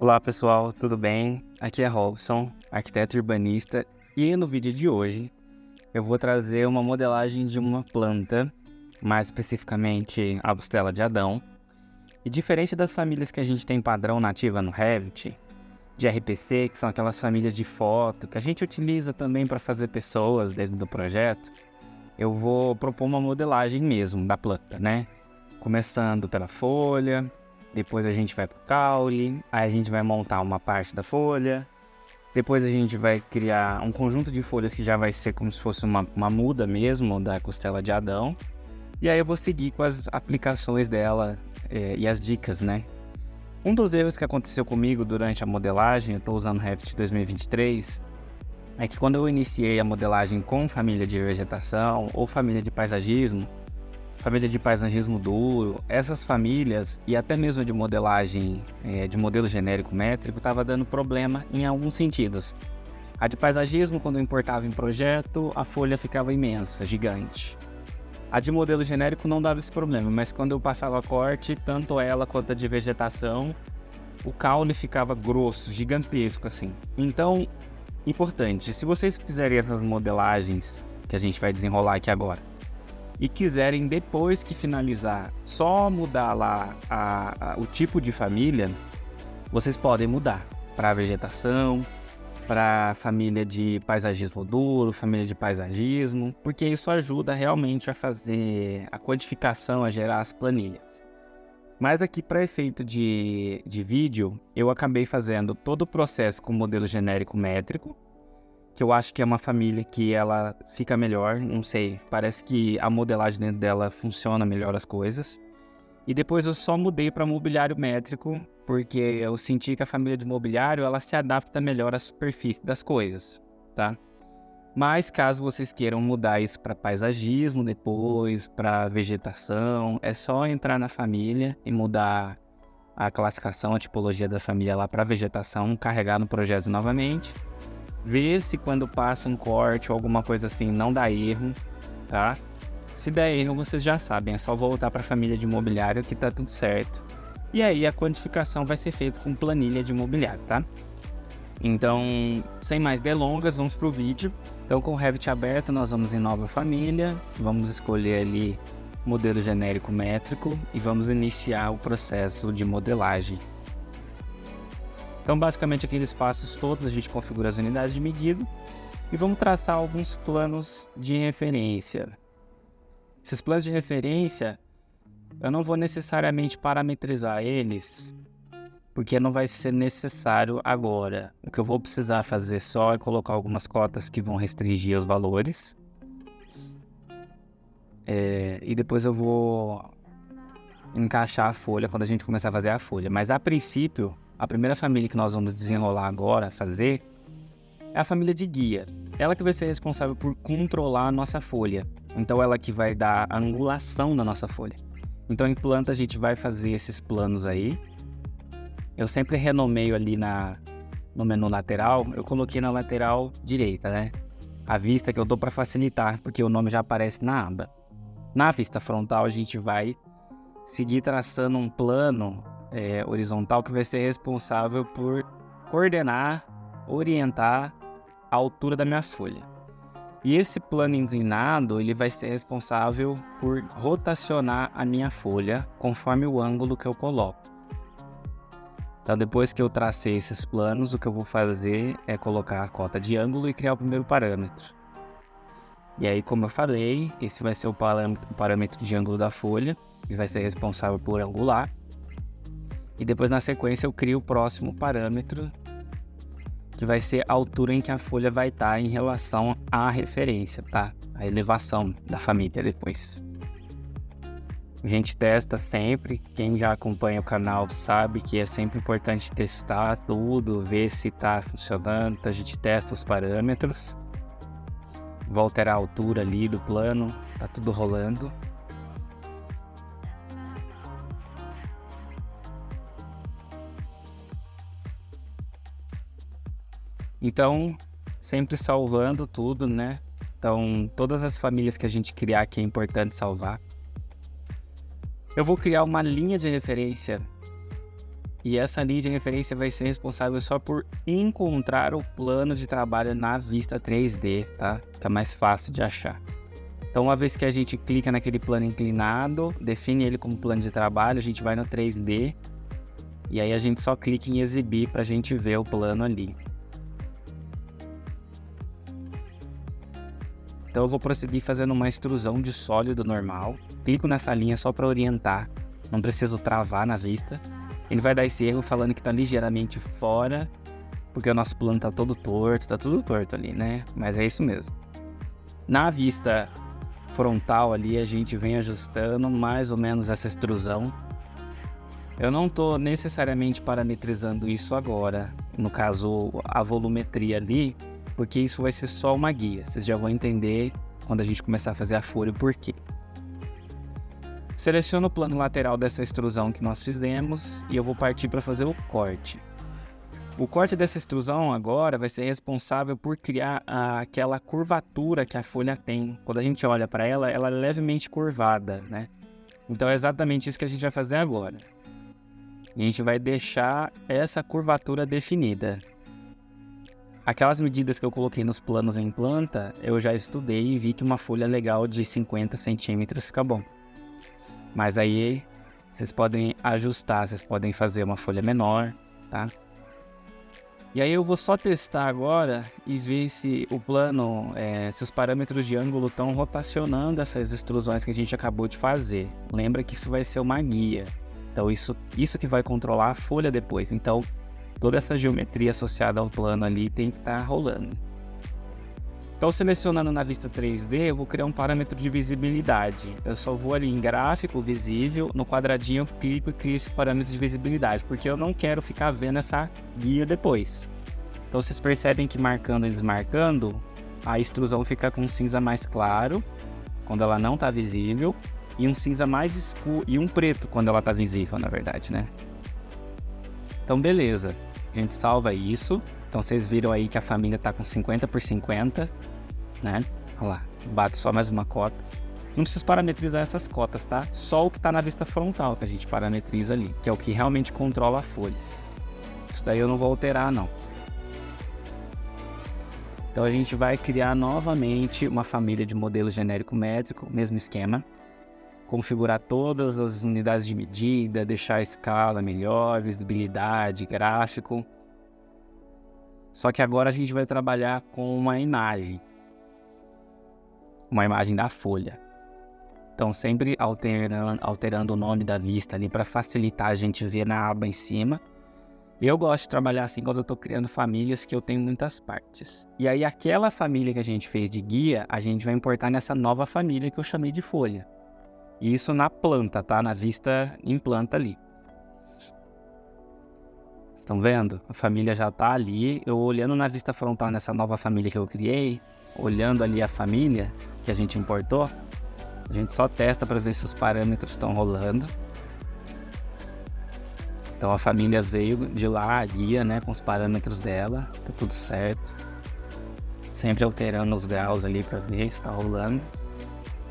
Olá pessoal, tudo bem? Aqui é Robson, arquiteto urbanista, e no vídeo de hoje eu vou trazer uma modelagem de uma planta, mais especificamente a Bustela de Adão. E diferente das famílias que a gente tem padrão nativa no Revit, de RPC, que são aquelas famílias de foto que a gente utiliza também para fazer pessoas dentro do projeto, eu vou propor uma modelagem mesmo da planta, né? Começando pela folha, depois a gente vai para o caule, aí a gente vai montar uma parte da folha, depois a gente vai criar um conjunto de folhas que já vai ser como se fosse uma muda mesmo da costela de Adão, e aí eu vou seguir com as aplicações dela e as dicas, né? Um dos erros que aconteceu comigo durante a modelagem, eu estou usando o Revit 2023, é que quando eu iniciei a modelagem com família de vegetação ou família de paisagismo duro, essas famílias e até mesmo de modelagem de modelo genérico métrico estava dando problema em alguns sentidos. A de paisagismo, quando eu importava em projeto, a folha ficava imensa, gigante. A de modelo genérico não dava esse problema, mas quando eu passava corte, tanto ela quanto a de vegetação, o caule ficava grosso, gigantesco assim. Então, importante, se vocês fizerem essas modelagens que a gente vai desenrolar aqui agora, e quiserem, depois que finalizar, só mudar lá o tipo de família, vocês podem mudar para vegetação, para família de paisagismo duro, família de paisagismo, porque isso ajuda realmente a fazer a codificação, a gerar as planilhas. Mas aqui, para efeito de vídeo, eu acabei fazendo todo o processo com modelo genérico métrico, que eu acho que é uma família que ela fica melhor, não sei, parece que a modelagem dentro dela funciona melhor as coisas. E depois eu só mudei para mobiliário métrico, porque eu senti que a família de mobiliário ela se adapta melhor à superfície das coisas, tá? Mas caso vocês queiram mudar isso para paisagismo depois, para vegetação, é só entrar na família e mudar a classificação, a tipologia da família lá para vegetação, carregar no projeto novamente. Ver se quando passa um corte ou alguma coisa assim não dá erro, tá? Se der erro, vocês já sabem, é só voltar para a família de mobiliário que tá tudo certo. E aí a quantificação vai ser feita com planilha de mobiliário, tá? Então, sem mais delongas, vamos pro vídeo. Então, com o Revit aberto, nós vamos em nova família, vamos escolher ali modelo genérico métrico e vamos iniciar o processo de modelagem. Então, basicamente, aqueles passos todos, a gente configura as unidades de medida e vamos traçar alguns planos de referência. Esses planos de referência, eu não vou necessariamente parametrizar eles, porque não vai ser necessário agora. O que eu vou precisar fazer só é colocar algumas cotas que vão restringir os valores. E depois eu vou encaixar a folha quando a gente começar a fazer a folha. Mas a princípio, a primeira família que nós vamos desenrolar agora, fazer, é a família de guia. Ela que vai ser responsável por controlar a nossa folha. Então ela que vai dar a angulação da nossa folha. Então em planta a gente vai fazer esses planos aí. Eu sempre renomeio ali no menu lateral, eu coloquei na lateral direita, né? A vista que eu dou para facilitar, porque o nome já aparece na aba. Na vista frontal a gente vai seguir traçando um plano horizontal que vai ser responsável por coordenar, orientar a altura da minha folha. E esse plano inclinado, ele vai ser responsável por rotacionar a minha folha conforme o ângulo que eu coloco. Então, depois que eu tracei esses planos, o que eu vou fazer é colocar a cota de ângulo e criar o primeiro parâmetro. E aí, como eu falei, esse vai ser o parâmetro de ângulo da folha, que vai ser responsável por angular. E depois, na sequência, eu crio o próximo parâmetro, que vai ser a altura em que a folha vai estar em relação à referência, tá? A elevação da família depois. A gente testa sempre, quem já acompanha o canal sabe que é sempre importante testar tudo, ver se está funcionando, então a gente testa os parâmetros. Vou alterar a altura ali do plano, tá tudo rolando. Então, sempre salvando tudo, né? Então, todas as famílias que a gente criar aqui é importante salvar. Eu vou criar uma linha de referência E essa linha de referência vai ser responsável só por encontrar o plano de trabalho na vista 3D, tá? Fica mais fácil de achar. Então, uma vez que a gente clica naquele plano inclinado, define ele como plano de trabalho, a gente vai no 3D e aí a gente só clica em exibir para a gente ver o plano ali. Então eu vou prosseguir fazendo uma extrusão de sólido normal. Clico nessa linha só para orientar, não preciso travar na vista. Ele vai dar esse erro falando que está ligeiramente fora, porque o nosso plano está todo torto, está tudo torto ali, né? Mas é isso mesmo. Na vista frontal ali a gente vem ajustando mais ou menos essa extrusão. Eu não estou necessariamente parametrizando isso agora, no caso a volumetria ali, porque isso vai ser só uma guia. Vocês já vão entender quando a gente começar a fazer a folha o porquê. Seleciono o plano lateral dessa extrusão que nós fizemos e eu vou partir para fazer o corte. O corte dessa extrusão agora vai ser responsável por criar aquela curvatura que a folha tem. Quando a gente olha para ela, ela é levemente curvada, né? Então é exatamente isso que a gente vai fazer agora. A gente vai deixar essa curvatura definida. Aquelas medidas que eu coloquei nos planos em planta, eu já estudei e vi que uma folha legal de 50 centímetros fica bom. Mas aí vocês podem ajustar, vocês podem fazer uma folha menor, tá? E aí eu vou só testar agora e ver se o plano, se os parâmetros de ângulo estão rotacionando essas extrusões que a gente acabou de fazer. Lembra que isso vai ser uma guia. Então isso que vai controlar a folha depois. Então toda essa geometria associada ao plano ali tem que estar rolando. Então selecionando na vista 3D, eu vou criar um parâmetro de visibilidade. Eu só vou ali em gráfico, visível, no quadradinho eu clico e crio esse parâmetro de visibilidade, porque eu não quero ficar vendo essa guia depois. Então vocês percebem que marcando e desmarcando, a extrusão fica com um cinza mais claro, quando ela não está visível, e um cinza mais escuro, e um preto quando ela está visível, na verdade, né? Então beleza, a gente salva isso. Então vocês viram aí que a família está com 50 por 50, né? Olha lá, bato só mais uma cota. Não preciso parametrizar essas cotas, tá? Só o que está na vista frontal que a gente parametriza ali, que é o que realmente controla a folha. Isso daí eu não vou alterar, não. Então a gente vai criar novamente uma família de modelo genérico métrico, mesmo esquema. Configurar todas as unidades de medida, deixar a escala melhor, visibilidade, gráfico. Só que agora a gente vai trabalhar com uma imagem da folha. Então sempre alterando o nome da vista ali para facilitar a gente ver na aba em cima. Eu gosto de trabalhar assim quando eu estou criando famílias que eu tenho muitas partes. E aí aquela família que a gente fez de guia, a gente vai importar nessa nova família que eu chamei de folha. Isso na planta, tá? Na vista em planta ali. Estão vendo? A família já tá ali. Eu olhando na vista frontal nessa nova família que eu criei, olhando ali a família que a gente importou, a gente só testa para ver se os parâmetros estão rolando. Então a família veio de lá, a guia, né, com os parâmetros dela, tá tudo certo. Sempre alterando os graus ali para ver se tá rolando.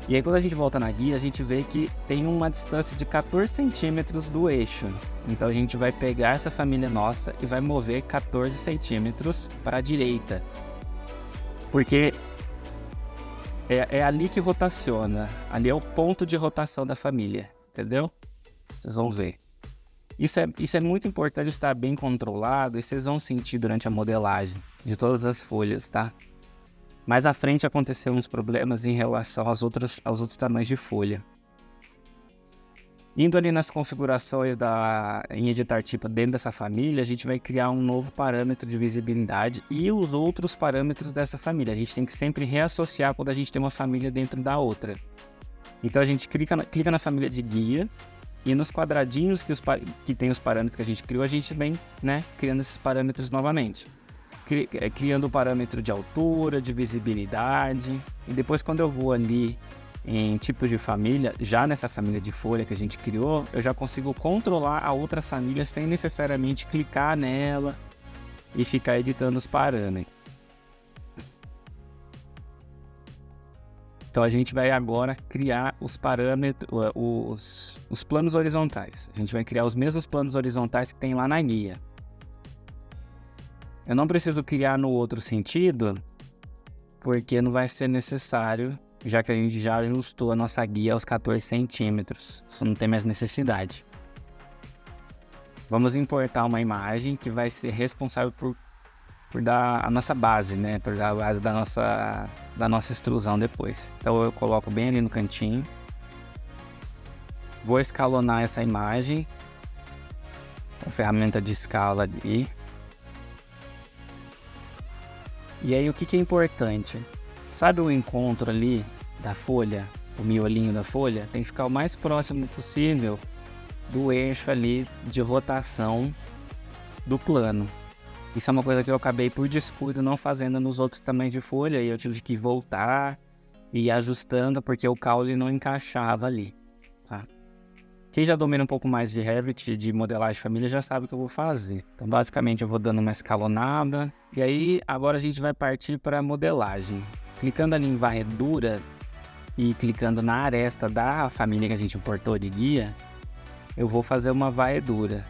E aí quando a gente volta na guia, a gente vê que tem uma distância de 14 centímetros do eixo. Então a gente vai pegar essa família nossa e vai mover 14 centímetros para a direita. Porque é ali que rotaciona. Ali é o ponto de rotação da família, entendeu? Vocês vão ver. Isso é muito importante estar bem controlado e vocês vão sentir durante a modelagem de todas as folhas, tá? Mais à frente aconteceram uns problemas em relação aos outros tamanhos de folha. Indo ali nas configurações em editar tipo dentro dessa família, a gente vai criar um novo parâmetro de visibilidade e os outros parâmetros dessa família. A gente tem que sempre reassociar quando a gente tem uma família dentro da outra. Então a gente clica na família de guia e nos quadradinhos que tem os parâmetros que a gente criou, a gente vem, né, criando esses parâmetros novamente. Criando o parâmetro de altura, de visibilidade, e depois quando eu vou ali em tipo de família, já nessa família de folha que a gente criou, eu já consigo controlar a outra família sem necessariamente clicar nela e ficar editando os parâmetros. Então a gente vai agora criar os parâmetros, os planos horizontais. A gente vai criar os mesmos planos horizontais que tem lá na guia. Eu não preciso criar no outro sentido, porque não vai ser necessário, já que a gente já ajustou a nossa guia aos 14 centímetros. Isso não tem mais necessidade. Vamos importar uma imagem que vai ser responsável por dar a nossa base, né? Por dar a base da nossa extrusão depois. Então eu coloco bem ali no cantinho. Vou escalonar essa imagem com a ferramenta de escala ali. E aí o que é importante? Sabe o encontro ali da folha, o miolinho da folha? Tem que ficar o mais próximo possível do eixo ali de rotação do plano. Isso é uma coisa que eu acabei por descuido não fazendo nos outros tamanhos de folha, e eu tive que voltar e ir ajustando porque o caule não encaixava ali, tá? Quem já domina um pouco mais de Revit, de modelagem de família, já sabe o que eu vou fazer. Então basicamente eu vou dando uma escalonada, e aí agora a gente vai partir para a modelagem. Clicando ali em varredura e clicando na aresta da família que a gente importou de guia, eu vou fazer uma varredura.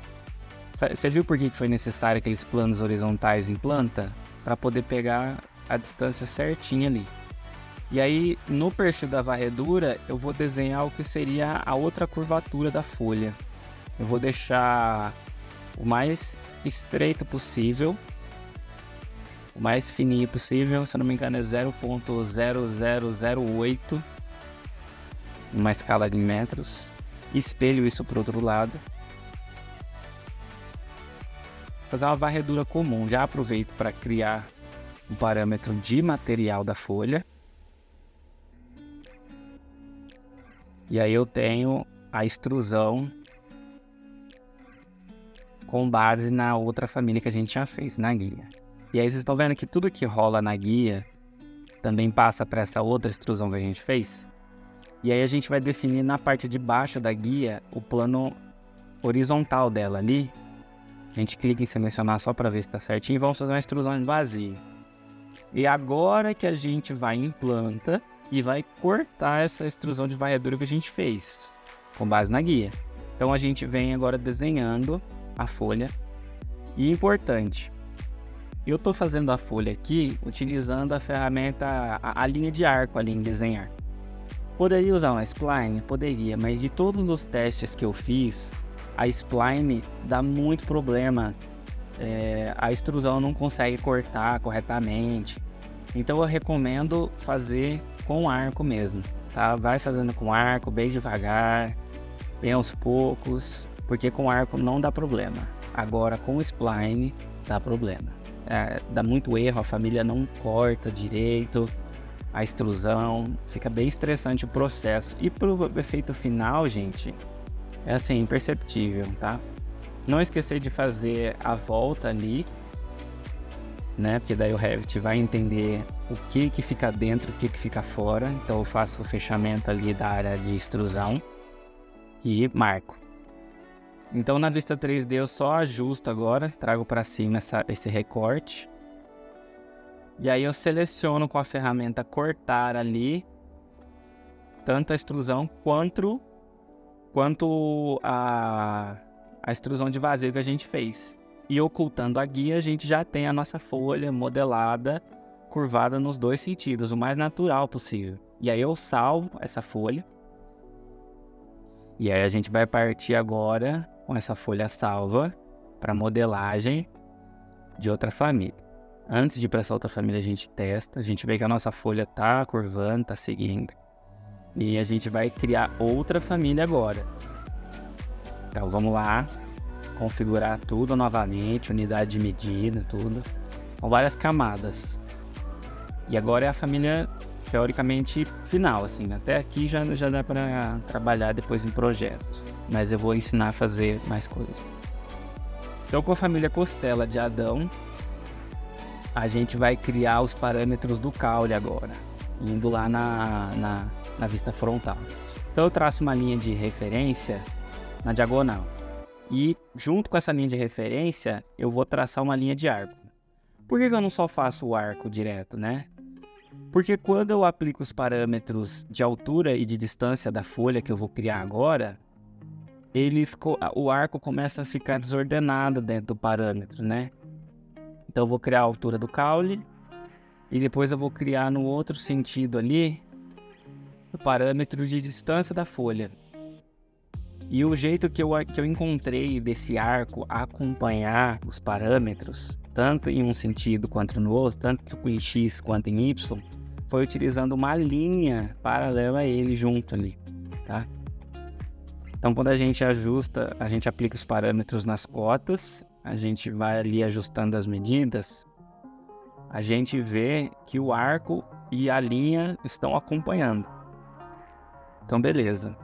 Você viu por que foi necessário aqueles planos horizontais em planta? Para poder pegar a distância certinha ali. E aí, no perfil da varredura, eu vou desenhar o que seria a outra curvatura da folha. Eu vou deixar o mais estreito possível, o mais fininho possível, se eu não me engano é 0.0008, numa escala de metros. Espelho isso para o outro lado. Fazer uma varredura comum. Já aproveito para criar um parâmetro de material da folha. E aí eu tenho a extrusão com base na outra família que a gente já fez, na guia. E aí vocês estão vendo que tudo que rola na guia também passa para essa outra extrusão que a gente fez. E aí a gente vai definir na parte de baixo da guia o plano horizontal dela ali. A gente clica em selecionar só para ver se está certinho e vamos fazer uma extrusão de vazio. E agora que a gente vai em planta e vai cortar essa extrusão de varredura que a gente fez, com base na guia. Então a gente vem agora desenhando a folha. E importante, eu estou fazendo a folha aqui utilizando a ferramenta, a linha de arco ali em desenhar. Poderia usar uma spline? Poderia, mas de todos os testes que eu fiz, a spline dá muito problema. A extrusão não consegue cortar corretamente. Então eu recomendo fazer com arco mesmo, tá? Vai fazendo com arco, bem devagar, bem aos poucos, porque com arco não dá problema. Agora com spline dá problema. Dá muito erro, a família não corta direito a extrusão, fica bem estressante o processo. E pro efeito final, gente, é assim, imperceptível, tá? Não esquecer de fazer a volta ali, né? Porque daí o Revit vai entender o que fica dentro, o que fica fora. Então eu faço o fechamento ali da área de extrusão e marco. Então na vista 3D eu só ajusto agora, trago para cima esse recorte. E aí eu seleciono com a ferramenta cortar ali, tanto a extrusão quanto a extrusão de vazio que a gente fez. E ocultando a guia, a gente já tem a nossa folha modelada, curvada nos dois sentidos, o mais natural possível. E aí eu salvo essa folha. E aí a gente vai partir agora com essa folha salva para modelagem de outra família. Antes de ir para essa outra família a gente testa, a gente vê que a nossa folha tá curvando, tá seguindo. E a gente vai criar outra família agora. Então vamos lá, configurar tudo novamente, unidade de medida, tudo. Com várias camadas. E agora é a família teoricamente final, assim. Até aqui já dá para trabalhar depois em projeto. Mas eu vou ensinar a fazer mais coisas. Então com a família costela de Adão, a gente vai criar os parâmetros do caule agora, indo lá na vista frontal. Então eu traço uma linha de referência na diagonal. E junto com essa linha de referência, eu vou traçar uma linha de arco. Por que eu não só faço o arco direto, né? Porque quando eu aplico os parâmetros de altura e de distância da folha que eu vou criar agora, o arco começa a ficar desordenado dentro do parâmetro, né? Então eu vou criar a altura do caule e depois eu vou criar no outro sentido ali o parâmetro de distância da folha. E o jeito que eu encontrei desse arco acompanhar os parâmetros, tanto em um sentido quanto no outro, tanto em X quanto em Y, foi utilizando uma linha paralela a ele junto ali, tá? Então, quando a gente ajusta, a gente aplica os parâmetros nas cotas, a gente vai ali ajustando as medidas, a gente vê que o arco e a linha estão acompanhando. Então, beleza.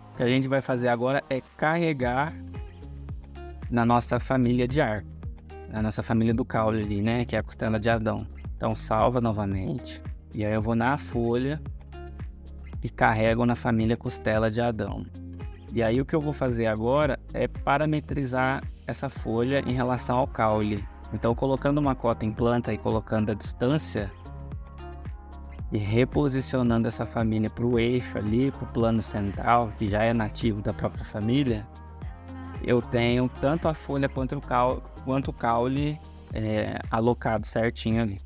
O que a gente vai fazer agora é carregar na nossa família de arco, na nossa família do caule ali, né, que é a costela de Adão. Então salva novamente, e aí eu vou na folha e carrego na família costela de Adão. E aí o que eu vou fazer agora é parametrizar essa folha em relação ao caule. Então colocando uma cota em planta e colocando a distância, e reposicionando essa família para o eixo ali, para o plano central, que já é nativo da própria família, eu tenho tanto a folha quanto o caule alocado certinho ali.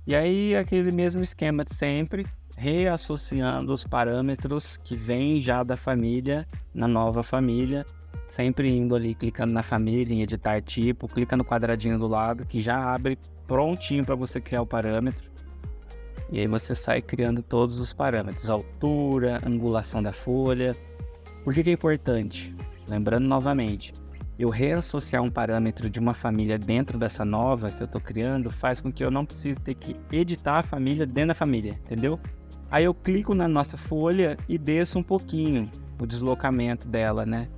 E aí aquele mesmo esquema de sempre, reassociando os parâmetros que vêm já da família na nova família, sempre indo ali, clicando na família, em editar tipo, clica no quadradinho do lado, que já abre prontinho para você criar o parâmetro. E aí você sai criando todos os parâmetros, altura, angulação da folha. Por que é importante? Lembrando novamente, eu reassociar um parâmetro de uma família dentro dessa nova que eu estou criando faz com que eu não precise ter que editar a família dentro da família, entendeu? Aí eu clico na nossa folha e desço um pouquinho o deslocamento dela, né?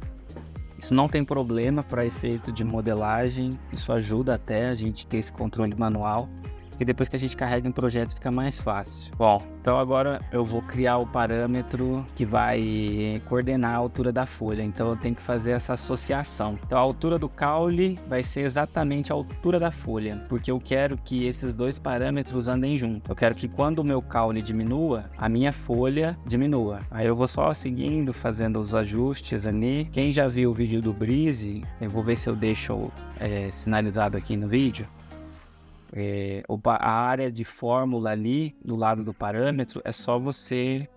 Isso não tem problema para efeito de modelagem, isso ajuda até a gente ter esse controle manual. Porque depois que a gente carrega em projetos fica mais fácil. Bom, então agora eu vou criar o parâmetro que vai coordenar a altura da folha. Então eu tenho que fazer essa associação. Então a altura do caule vai ser exatamente a altura da folha, porque eu quero que esses dois parâmetros andem juntos. Eu quero que quando o meu caule diminua, a minha folha diminua. Aí eu vou só seguindo, fazendo os ajustes ali. Quem já viu o vídeo do Breeze, eu vou ver se eu deixo sinalizado aqui no vídeo. A área de fórmula ali do lado do parâmetro é só você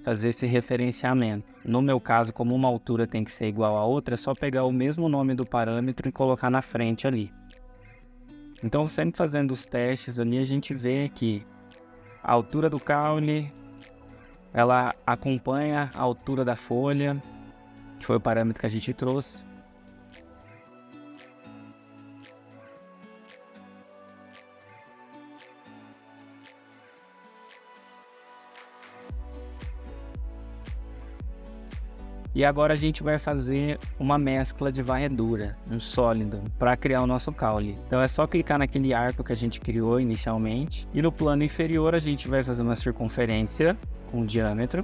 fazer esse referenciamento. No meu caso, como uma altura tem que ser igual a outra, é só pegar o mesmo nome do parâmetro e colocar na frente ali. Então, sempre fazendo os testes ali, a gente vê que a altura do caule ela acompanha a altura da folha, que foi o parâmetro que a gente trouxe. E agora a gente vai fazer uma mescla de varredura, um sólido, para criar o nosso caule. Então é só clicar naquele arco que a gente criou inicialmente. E no plano inferior a gente vai fazer uma circunferência com diâmetro.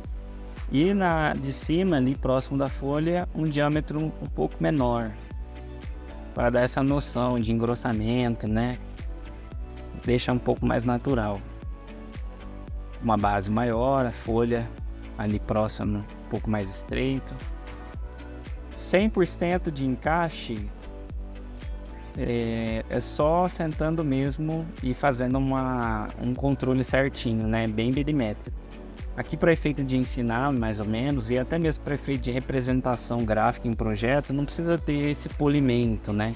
E de cima, ali próximo da folha, um diâmetro um pouco menor. Para dar essa noção de engrossamento, né? Deixa um pouco mais natural. Uma base maior, a folha ali próximo, um pouco mais estreito. 100% de encaixe é só sentando mesmo e fazendo um controle certinho, né? Bem milimétrico. Aqui para efeito de ensinar, mais ou menos, e até mesmo para efeito de representação gráfica em projeto, não precisa ter esse polimento, né?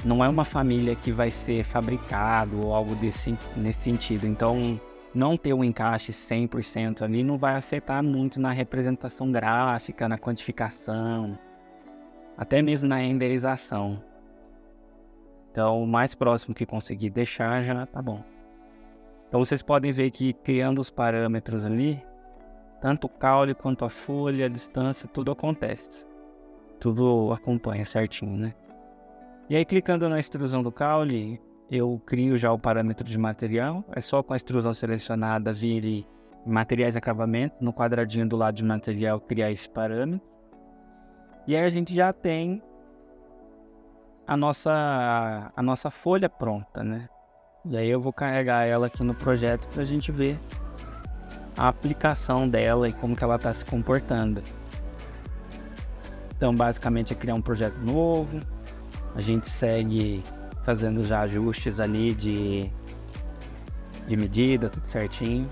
Não é uma família que vai ser fabricado ou algo nesse sentido. Então, não ter um encaixe 100% ali não vai afetar muito na representação gráfica, na quantificação, até mesmo na renderização. Então, o mais próximo que conseguir deixar já tá bom. Então, vocês podem ver que criando os parâmetros ali, tanto o caule quanto a folha, a distância, tudo acontece. tudo acompanha certinho, né? E aí, clicando na extrusão do caule, eu crio já o parâmetro de material. É só com a extrusão selecionada vir materiais e acabamento, no quadradinho do lado de material, criar esse parâmetro. E aí a gente já tem a nossa folha pronta, né? E aí eu vou carregar ela aqui no projeto para a gente ver a aplicação dela e como que ela está se comportando. Então, basicamente, é criar um projeto novo. A gente segue fazendo já ajustes ali de medida, tudo certinho.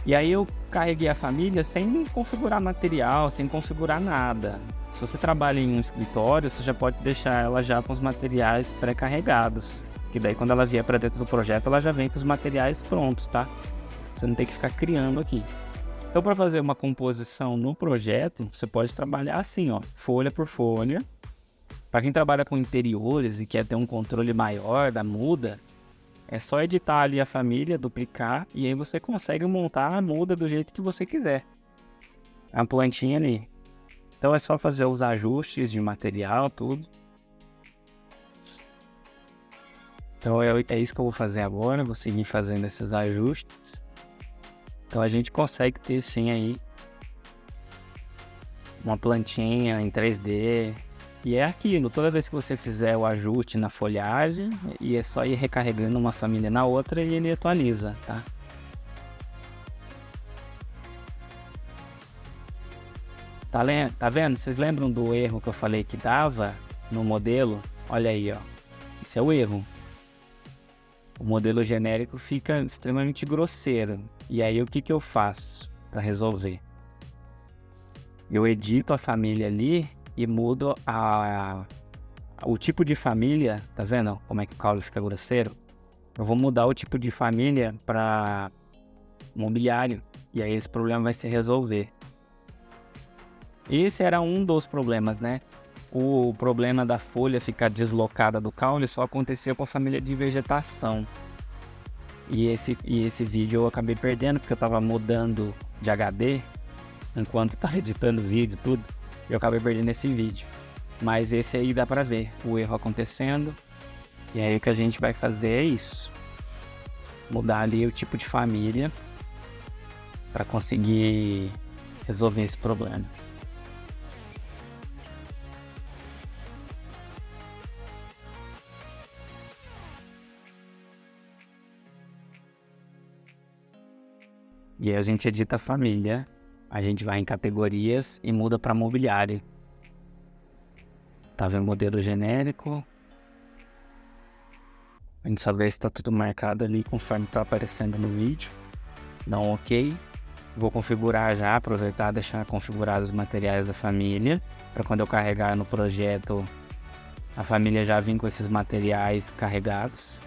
E aí eu carreguei a família sem configurar material, sem configurar nada. Se você trabalha em um escritório, você já pode deixar ela já com os materiais pré-carregados. Que daí quando ela vier para dentro do projeto, ela já vem com os materiais prontos, tá? Você não tem que ficar criando aqui. Então, para fazer uma composição no projeto, você pode trabalhar assim, ó, folha por folha. Para quem trabalha com interiores e quer ter um controle maior da muda, é só editar ali a família, duplicar, e aí você consegue montar a muda do jeito que você quiser. A plantinha ali. Então é só fazer os ajustes de material, tudo. Então é isso que eu vou fazer agora, vou seguir fazendo esses ajustes. Então a gente consegue ter sim aí uma plantinha em 3D. E é aquilo, toda vez que você fizer o ajuste na folhagem, e é só ir recarregando uma família na outra e ele atualiza, tá? Tá vendo? Vocês lembram do erro que eu falei que dava no modelo? Olha aí, ó. Isso é o erro. O modelo genérico fica extremamente grosseiro. E aí o que eu faço para resolver? Eu edito a família ali e mudo o tipo de família. Tá vendo como é que o caule fica grosseiro? Eu vou mudar o tipo de família para mobiliário. E aí esse problema vai se resolver. Esse era um dos problemas, né? O problema da folha ficar deslocada do caule só acontecia com a família de vegetação. E esse vídeo eu acabei perdendo porque eu tava mudando de HD enquanto tava editando o vídeo, tudo. Eu acabei perdendo esse vídeo. Mas esse aí dá pra ver o erro acontecendo. E aí o que a gente vai fazer é isso. Mudar ali o tipo de família para conseguir resolver esse problema. E aí a gente edita a família, a gente vai em categorias e muda para mobiliário. Tá vendo o modelo genérico? A gente só vê se tá tudo marcado ali conforme tá aparecendo no vídeo. Dá um OK. Vou configurar já, aproveitar e deixar configurados os materiais da família, para quando eu carregar no projeto, a família já vir com esses materiais carregados.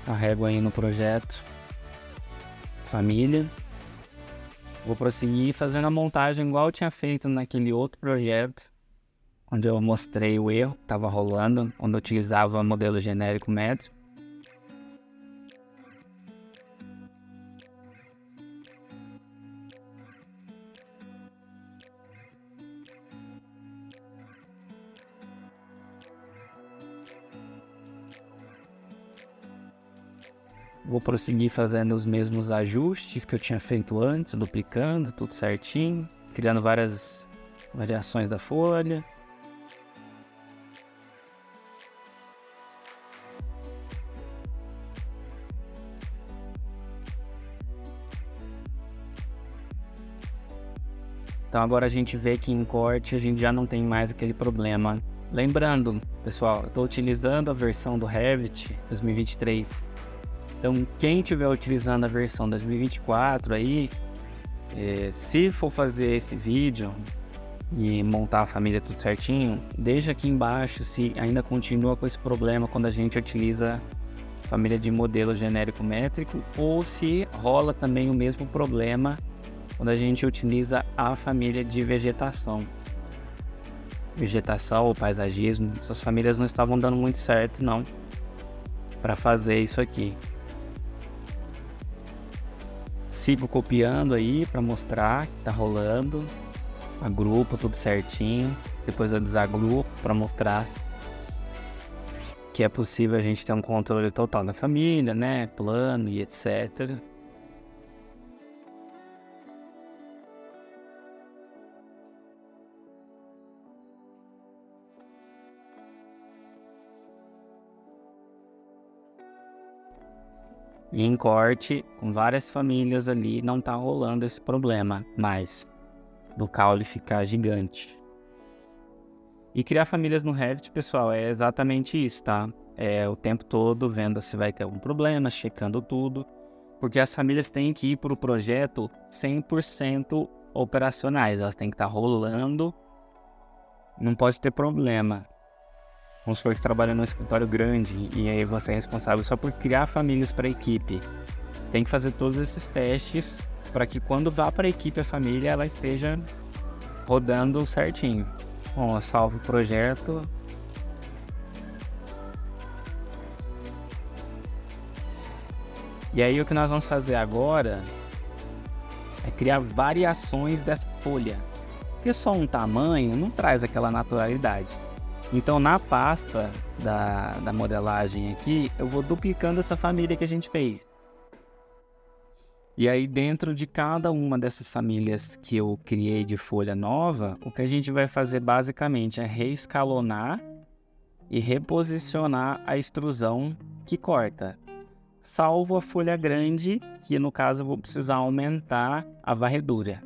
Carrego aí no projeto família. Vou prosseguir fazendo a montagem igual eu tinha feito naquele outro projeto, onde eu mostrei o erro que estava rolando, onde eu utilizava o modelo genérico métrico. Vou prosseguir fazendo os mesmos ajustes que eu tinha feito antes, duplicando tudo certinho, criando várias variações da folha. Então agora a gente vê que em corte a gente já não tem mais aquele problema. Lembrando, pessoal, eu estou utilizando a versão do Revit 2023. Então, quem estiver utilizando a versão 2024 aí, se for fazer esse vídeo e montar a família tudo certinho, deixa aqui embaixo se ainda continua com esse problema quando a gente utiliza família de modelo genérico métrico, ou se rola também o mesmo problema quando a gente utiliza a família de vegetação. Vegetação ou paisagismo, essas famílias não estavam dando muito certo não, para fazer isso aqui. Sigo copiando aí para mostrar que tá rolando, agrupo tudo certinho, depois eu desagrupo para mostrar que é possível a gente ter um controle total da família, né, plano e etc. E em corte, com várias famílias ali, não tá rolando esse problema mais do caule ficar gigante. E criar famílias no Revit, pessoal, é exatamente isso, tá? É o tempo todo vendo se vai ter algum problema, checando tudo, porque as famílias têm que ir para o projeto 100% operacionais, elas têm que estar rolando, não pode ter problema. Vamos supor que você trabalha num escritório grande e aí você é responsável só por criar famílias para a equipe. Tem que fazer todos esses testes para que quando vá para a equipe, a família, ela esteja rodando certinho. Bom, eu salvo o projeto. E aí o que nós vamos fazer agora é criar variações dessa folha. Porque só um tamanho não traz aquela naturalidade. Então na pasta da modelagem aqui, eu vou duplicando essa família que a gente fez. E aí dentro de cada uma dessas famílias que eu criei de folha nova, o que a gente vai fazer basicamente é reescalonar e reposicionar a extrusão que corta. Salvo a folha grande, que no caso eu vou precisar aumentar a varredura.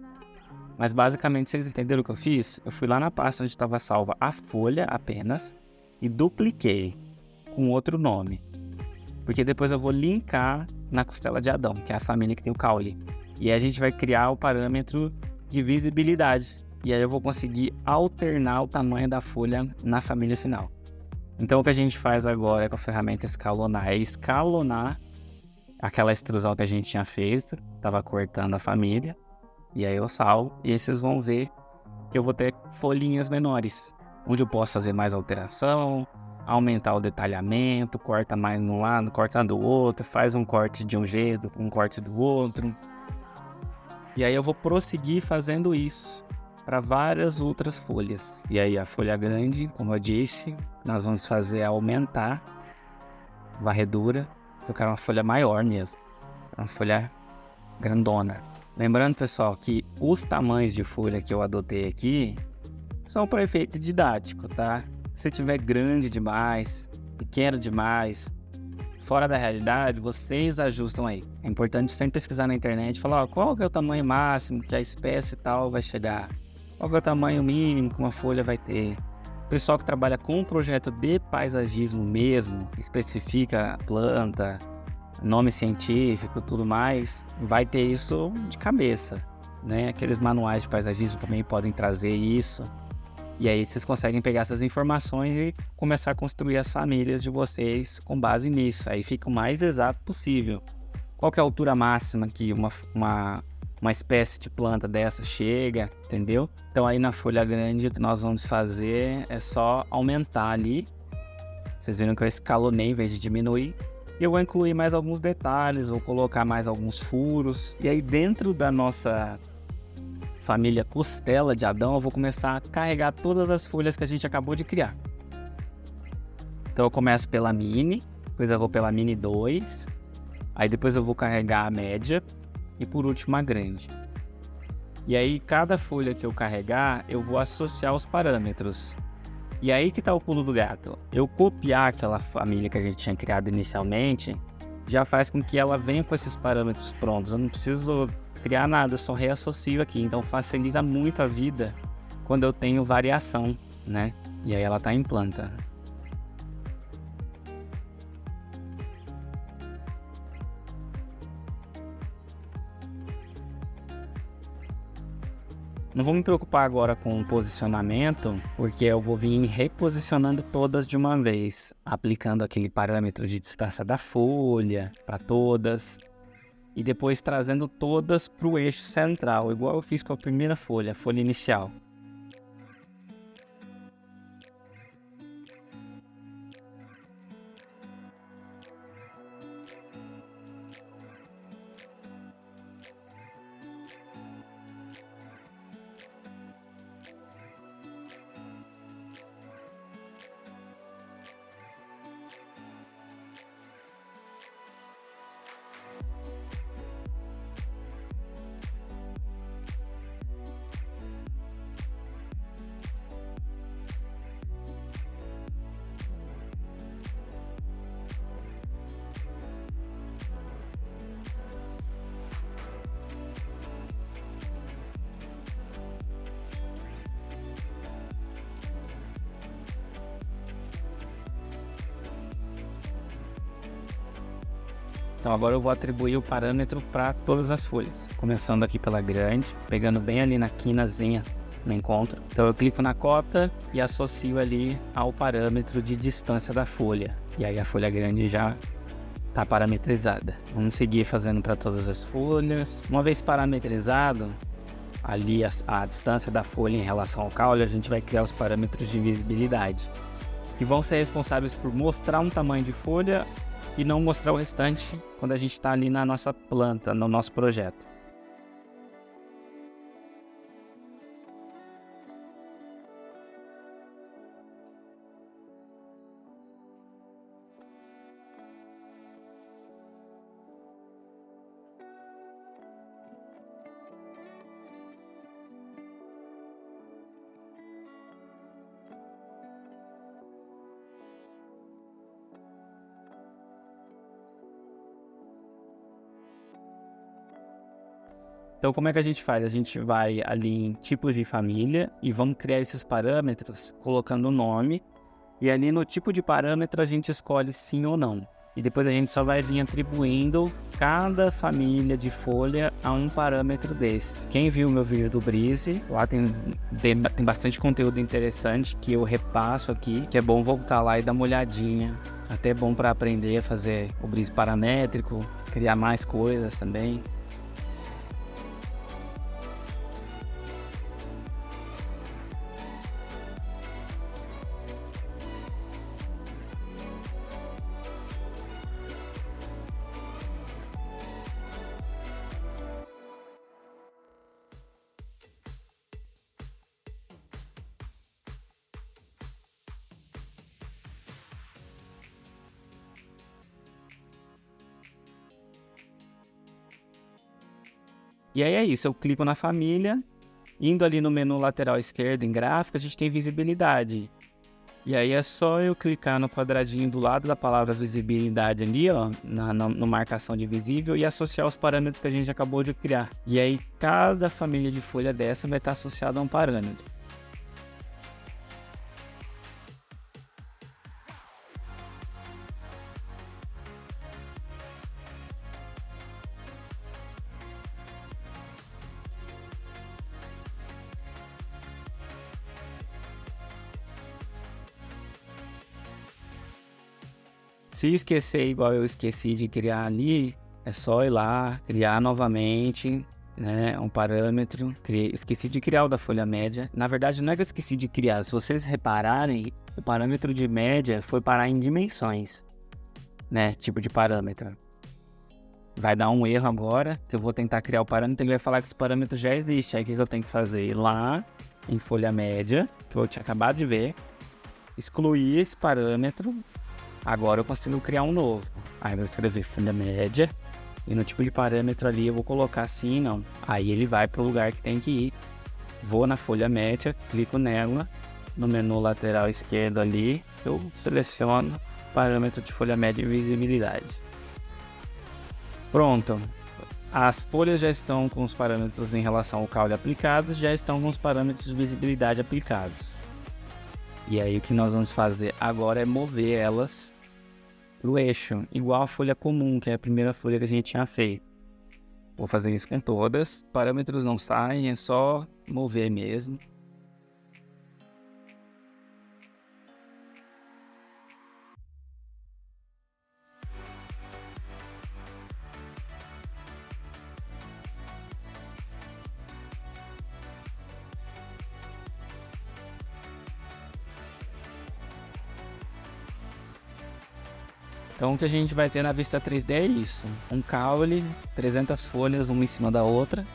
Mas basicamente vocês entenderam o que eu fiz? Eu fui lá na pasta onde estava salva a folha apenas e dupliquei com outro nome. Porque depois eu vou linkar na costela de Adão, que é a família que tem o caule. E aí a gente vai criar o parâmetro de visibilidade. E aí eu vou conseguir alternar o tamanho da folha na família final. Então o que a gente faz agora com a ferramenta escalonar é escalonar aquela extrusão que a gente tinha feito, estava cortando a família. E aí eu salvo, e aí vocês vão ver que eu vou ter folhinhas menores, onde eu posso fazer mais alteração, aumentar o detalhamento, corta mais de um lado, corta do outro, faz um corte de um jeito, um corte do outro. E aí eu vou prosseguir fazendo isso para várias outras folhas. E aí a folha grande, como eu disse, nós vamos fazer aumentar a varredura, porque eu quero uma folha maior mesmo, uma folha grandona. Lembrando, pessoal, que os tamanhos de folha que eu adotei aqui são para efeito didático, tá? Se tiver grande demais, pequeno demais, fora da realidade, vocês ajustam aí. É importante sempre pesquisar na internet e falar, ó, qual que é o tamanho máximo que a espécie tal vai chegar? Qual que é o tamanho mínimo que uma folha vai ter? O pessoal que trabalha com um projeto de paisagismo mesmo, especifica a planta, nome científico, tudo mais, vai ter isso de cabeça, né? Aqueles manuais de paisagismo também podem trazer isso. E aí vocês conseguem pegar essas informações e começar a construir as famílias de vocês com base nisso. Aí fica o mais exato possível. Qual que é a altura máxima que uma espécie de planta dessa chega, entendeu? Então aí na folha grande o que nós vamos fazer é só aumentar ali. Vocês viram que eu escalonei em vez de diminuir. E eu vou incluir mais alguns detalhes, vou colocar mais alguns furos. E aí dentro da nossa família costela de Adão, eu vou começar a carregar todas as folhas que a gente acabou de criar. Então eu começo pela mini, depois eu vou pela mini 2, aí depois eu vou carregar a média e por último a grande. E aí cada folha que eu carregar, eu vou associar os parâmetros. E aí que tá o pulo do gato. Eu copiar aquela família que a gente tinha criado inicialmente, já faz com que ela venha com esses parâmetros prontos. Eu não preciso criar nada, eu só reassocio aqui. Então facilita muito a vida quando eu tenho variação, né? E aí ela tá em planta. Não vou me preocupar agora com o posicionamento, porque eu vou vir reposicionando todas de uma vez, aplicando aquele parâmetro de distância da folha para todas e depois trazendo todas para o eixo central, igual eu fiz com a primeira folha, a folha inicial. Então agora eu vou atribuir o parâmetro para todas as folhas, começando aqui pela grande, pegando bem ali na quinazinha no encontro. Então eu clico na cota e associo ali ao parâmetro de distância da folha. E aí a folha grande já está parametrizada. Vamos seguir fazendo para todas as folhas. Uma vez parametrizado, ali a distância da folha em relação ao caule, a gente vai criar os parâmetros de visibilidade, que vão ser responsáveis por mostrar um tamanho de folha e não mostrar o restante quando a gente está ali na nossa planta, no nosso projeto. Então, como é que a gente faz? A gente vai ali em tipos de família e vamos criar esses parâmetros colocando o nome. E ali no tipo de parâmetro a gente escolhe sim ou não. E depois a gente só vai vir atribuindo cada família de folha a um parâmetro desses. Quem viu o meu vídeo do Breeze, lá tem bastante conteúdo interessante que eu repasso aqui, que é bom voltar lá e dar uma olhadinha. Até bom para aprender a fazer o Breeze paramétrico, criar mais coisas também. E aí é isso, eu clico na família, indo ali no menu lateral esquerdo em gráfico, a gente tem visibilidade. E aí é só eu clicar no quadradinho do lado da palavra visibilidade ali, ó, no marcação de visível e associar os parâmetros que a gente acabou de criar. E aí cada família de folha dessa vai estar associada a um parâmetro. Se esquecer igual eu esqueci de criar ali, é só ir lá, criar novamente, né, um parâmetro. Esqueci de criar o da folha média. Na verdade, não é que eu esqueci de criar. Se vocês repararem, o parâmetro de média foi parar em dimensões, né, tipo de parâmetro. Vai dar um erro agora, que eu vou tentar criar o parâmetro, ele vai falar que esse parâmetro já existe. Aí o que eu tenho que fazer? Ir lá em folha média, que eu tinha acabado de ver, excluir esse parâmetro. Agora eu consigo criar um novo. Aí eu vou escrever folha média. E no tipo de parâmetro ali eu vou colocar assim, não. Aí ele vai para o lugar que tem que ir. Vou na folha média, clico nela. No menu lateral esquerdo ali, eu seleciono parâmetro de folha média e visibilidade. Pronto. As folhas já estão com os parâmetros em relação ao caule aplicados, já estão com os parâmetros de visibilidade aplicados. E aí o que nós vamos fazer agora é mover elas pro eixo, igual a folha comum, que é a primeira folha que a gente tinha feito. Vou fazer isso com todas. Parâmetros não saem, é só mover mesmo. Então o que a gente vai ter na vista 3D é isso. Um caule, 300 folhas, uma em cima da outra.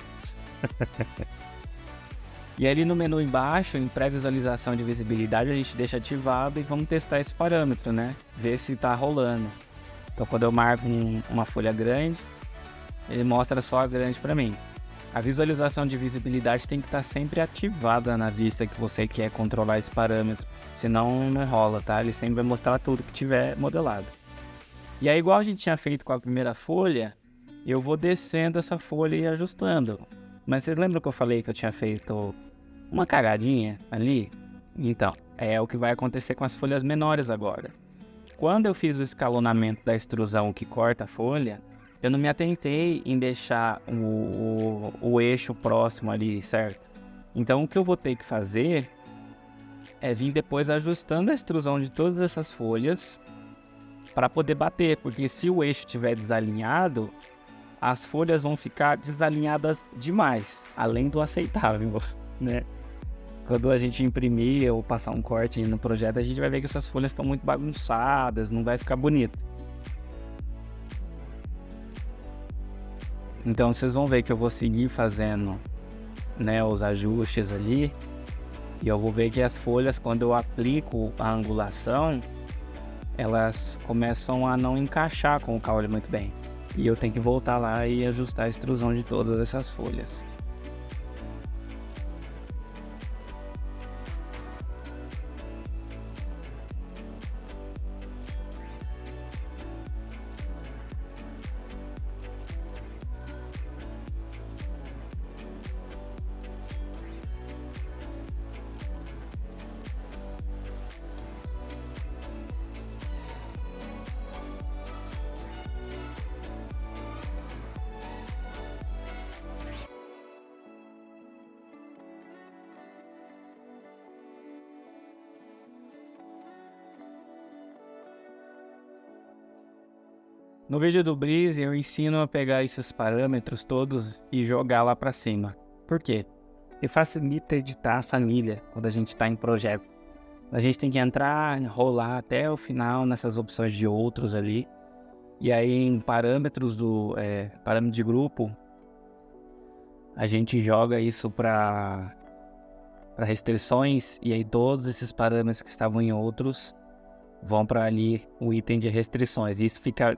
E ali no menu embaixo, em pré-visualização de visibilidade, a gente deixa ativado e vamos testar esse parâmetro, né? Ver se tá rolando. Então quando eu marco uma folha grande, ele mostra só a grande para mim. A visualização de visibilidade tem que estar sempre ativada na vista que você quer controlar esse parâmetro. Senão não rola, tá? Ele sempre vai mostrar tudo que tiver modelado. E aí, igual a gente tinha feito com a primeira folha, eu vou descendo essa folha e ajustando. Mas vocês lembram que eu falei que eu tinha feito uma cagadinha ali? Então, é o que vai acontecer com as folhas menores agora. Quando eu fiz o escalonamento da extrusão que corta a folha, eu não me atentei em deixar o eixo próximo ali, certo? Então, o que eu vou ter que fazer é vir depois ajustando a extrusão de todas essas folhas para poder bater, porque se o eixo estiver desalinhado, as folhas vão ficar desalinhadas demais, além do aceitável, né? Quando a gente imprimir ou passar um corte no projeto, a gente vai ver que essas folhas estão muito bagunçadas, não vai ficar bonito. Então vocês vão ver que eu vou seguir fazendo, né, os ajustes ali, e eu vou ver que as folhas, quando eu aplico a angulação, elas começam a não encaixar com o caule muito bem. E eu tenho que voltar lá e ajustar a extrusão de todas essas folhas. No vídeo do Breeze eu ensino a pegar esses parâmetros todos e jogar lá para cima. Por quê? Porque facilita editar a família quando a gente está em projeto. A gente tem que entrar, rolar até o final nessas opções de outros ali. E aí em parâmetros parâmetro de grupo, a gente joga isso para restrições, e aí todos esses parâmetros que estavam em outros vão para ali o item de restrições. E isso fica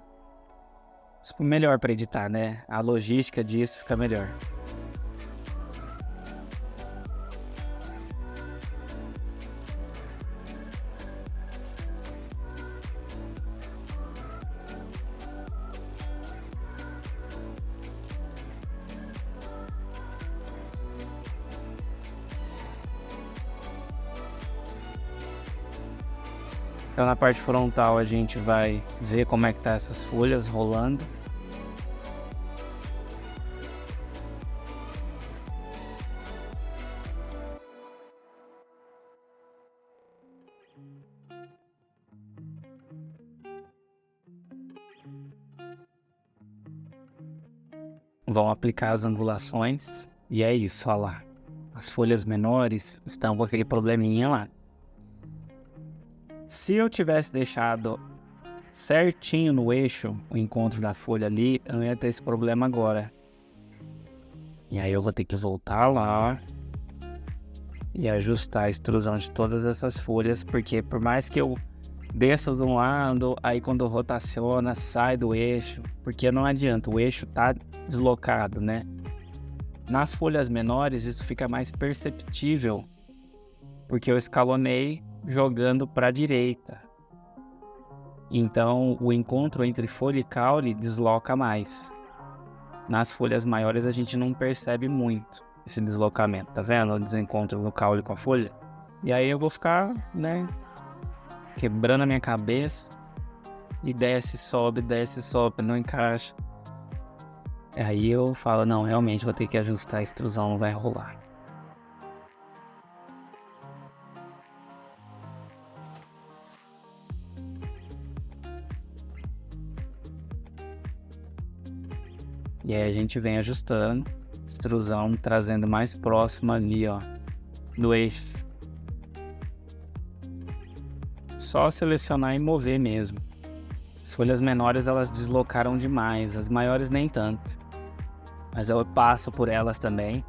melhor para editar, né? A logística disso fica melhor. Então na parte frontal a gente vai ver como é que tá essas folhas rolando. Vão aplicar as angulações e é isso, olha lá. As folhas menores estão com aquele probleminha lá. Se eu tivesse deixado certinho no eixo o encontro da folha ali, eu não ia ter esse problema agora. E aí eu vou ter que voltar lá e ajustar a extrusão de todas essas folhas, porque por mais que eu desça de um lado, aí quando rotaciona, sai do eixo, porque não adianta, o eixo tá deslocado, né? Nas folhas menores isso fica mais perceptível, porque eu escalonei jogando para a direita. Então o encontro entre folha e caule desloca mais. Nas folhas maiores a gente não percebe muito esse deslocamento, tá vendo? O desencontro do caule com a folha. E aí eu vou ficar, né, quebrando a minha cabeça, e desce, sobe, não encaixa. Aí eu falo, não, realmente vou ter que ajustar a extrusão, não vai rolar. E aí a gente vem ajustando, extrusão trazendo mais próximo ali, ó, do eixo. Só selecionar e mover mesmo. As folhas menores elas deslocaram demais, as maiores nem tanto. Mas eu passo por elas também.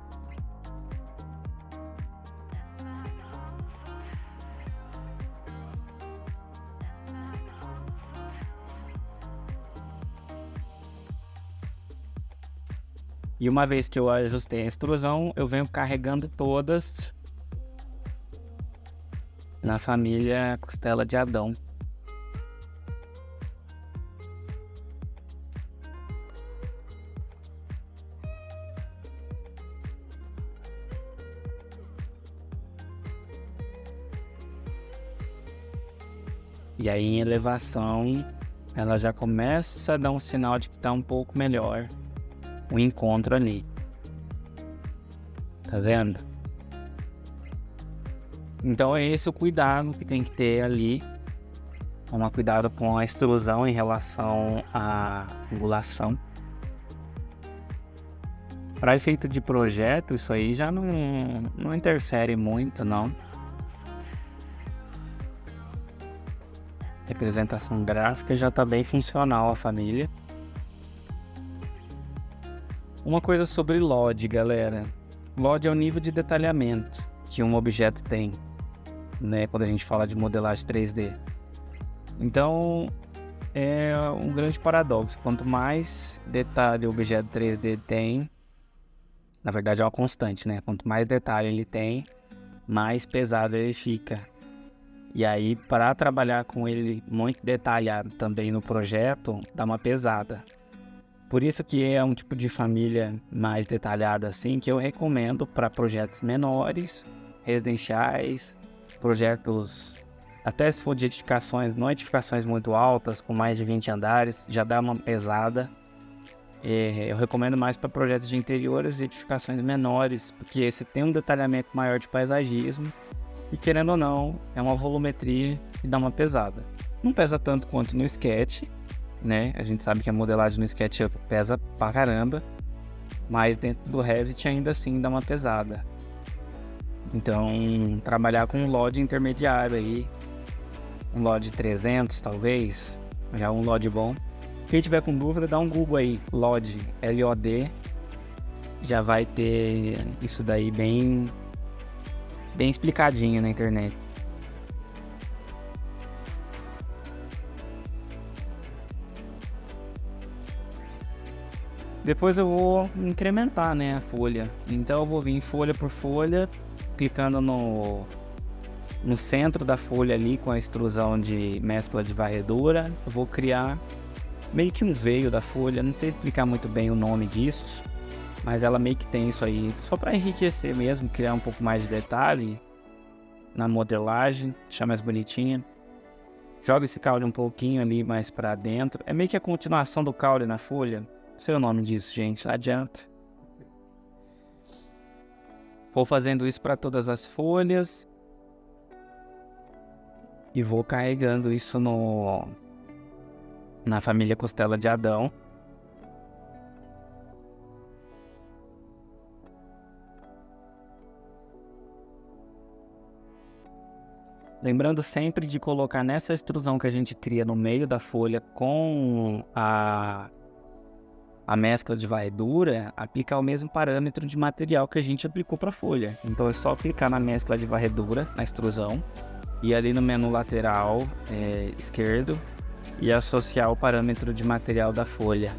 E uma vez que eu ajustei a extrusão, eu venho carregando todas na família costela de Adão. E aí em elevação, ela já começa a dar um sinal de que tá um pouco melhor o encontro ali. Tá vendo? Então é esse o cuidado que tem que ter ali. Tomar cuidado com a extrusão em relação à angulação. Para efeito de projeto, isso aí já não interfere muito, não. Representação gráfica já está bem funcional a família. Uma coisa sobre LOD, galera. LOD é o nível de detalhamento que um objeto tem, né, quando a gente fala de modelagem 3D. Então, é um grande paradoxo. Quanto mais detalhe o objeto 3D tem, na verdade é uma constante, né? Quanto mais detalhe ele tem, mais pesado ele fica. E aí, para trabalhar com ele muito detalhado também no projeto, dá uma pesada. Por isso que é um tipo de família mais detalhada assim, que eu recomendo para projetos menores, residenciais, projetos, até se for de edificações, não edificações muito altas, com mais de 20 andares, já dá uma pesada. Eu recomendo mais para projetos de interiores e edificações menores, porque você tem um detalhamento maior de paisagismo e, querendo ou não, é uma volumetria que dá uma pesada. Não pesa tanto quanto no Sketch, né? A gente sabe que a modelagem no SketchUp pesa pra caramba, mas dentro do Revit ainda assim dá uma pesada. Então, trabalhar com um LOD intermediário aí, um LOD 300 talvez, já um LOD bom. Quem tiver com dúvida, dá um Google aí, LOD, L-O-D, já vai ter isso daí bem explicadinho na internet. Depois eu vou incrementar, né, a folha. Então eu vou vir folha por folha, clicando no centro da folha ali com a extrusão de mescla de varredura. Eu vou criar meio que um veio da folha, não sei explicar muito bem o nome disso, mas ela meio que tem isso aí, só para enriquecer mesmo, criar um pouco mais de detalhe na modelagem, deixar mais bonitinha. Joga esse caule um pouquinho ali mais para dentro, é meio que a continuação do caule na folha. Não sei o nome disso, gente, não adianta. Vou fazendo isso para todas as folhas e vou carregando isso na família costela de Adão. Lembrando sempre de colocar nessa extrusão que a gente cria no meio da folha com a mescla de varredura, aplicar o mesmo parâmetro de material que a gente aplicou para a folha. Então é só clicar na mescla de varredura, na extrusão, e ali no menu lateral esquerdo, e associar o parâmetro de material da folha.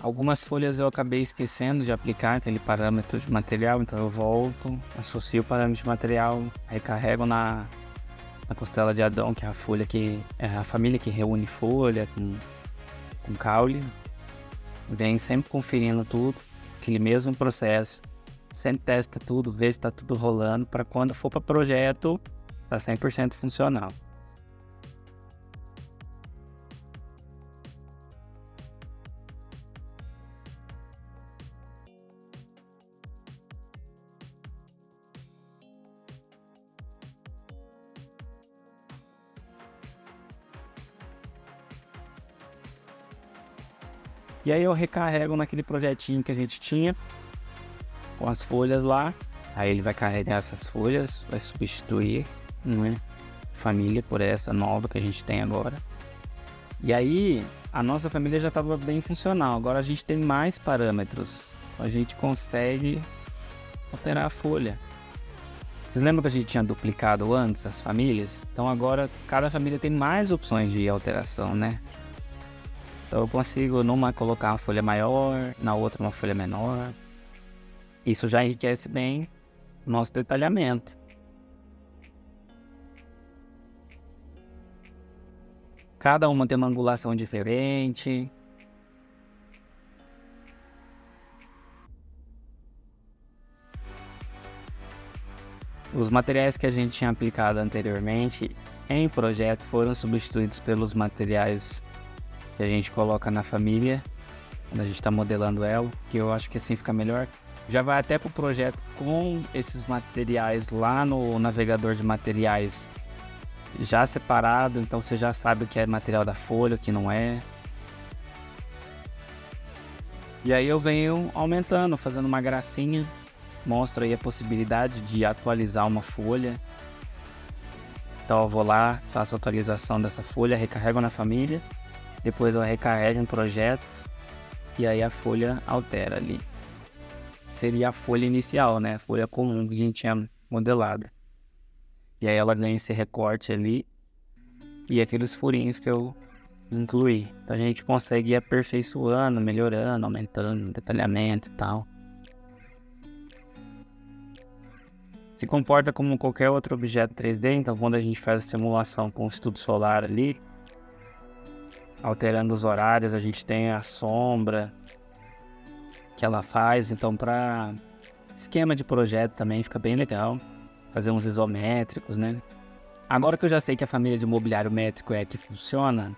Algumas folhas eu acabei esquecendo de aplicar aquele parâmetro de material, então eu volto, associo o parâmetro de material, recarrego na costela de Adão, que é a folha que é a família que reúne folha com caule. Vem sempre conferindo tudo, aquele mesmo processo, sempre testa tudo, vê se está tudo rolando, para quando for para projeto, tá 100% funcional. E aí eu recarrego naquele projetinho que a gente tinha, com as folhas lá. Aí ele vai carregar essas folhas, vai substituir, né, família por essa nova que a gente tem agora. E aí a nossa família já estava bem funcional. Agora a gente tem mais parâmetros. A gente consegue alterar a folha. Vocês lembram que a gente tinha duplicado antes as famílias? Então agora cada família tem mais opções de alteração, né? Então eu consigo numa colocar uma folha maior, na outra uma folha menor. Isso já enriquece bem o nosso detalhamento. Cada uma tem uma angulação diferente. Os materiais que a gente tinha aplicado anteriormente em projeto foram substituídos pelos materiais que a gente coloca na família, quando a gente está modelando ela, que eu acho que assim fica melhor. Já vai até para o projeto com esses materiais lá no navegador de materiais já separado, então você já sabe o que é material da folha, o que não é. E aí eu venho aumentando, fazendo uma gracinha, mostro aí a possibilidade de atualizar uma folha. Então eu vou lá, faço a atualização dessa folha, recarrego na família, depois eu recarrego em projetos e aí a folha altera ali. Seria a folha inicial, né? A folha comum que a gente tinha modelado. E aí ela ganha esse recorte ali e aqueles furinhos que eu incluí. Então a gente consegue ir aperfeiçoando, melhorando, aumentando o detalhamento e tal. Se comporta como qualquer outro objeto 3D, então quando a gente faz a simulação com o estudo solar ali, alterando os horários, a gente tem a sombra que ela faz, então para esquema de projeto também fica bem legal, fazer uns isométricos, né? Agora que eu já sei que a família de mobiliário métrico é a que funciona,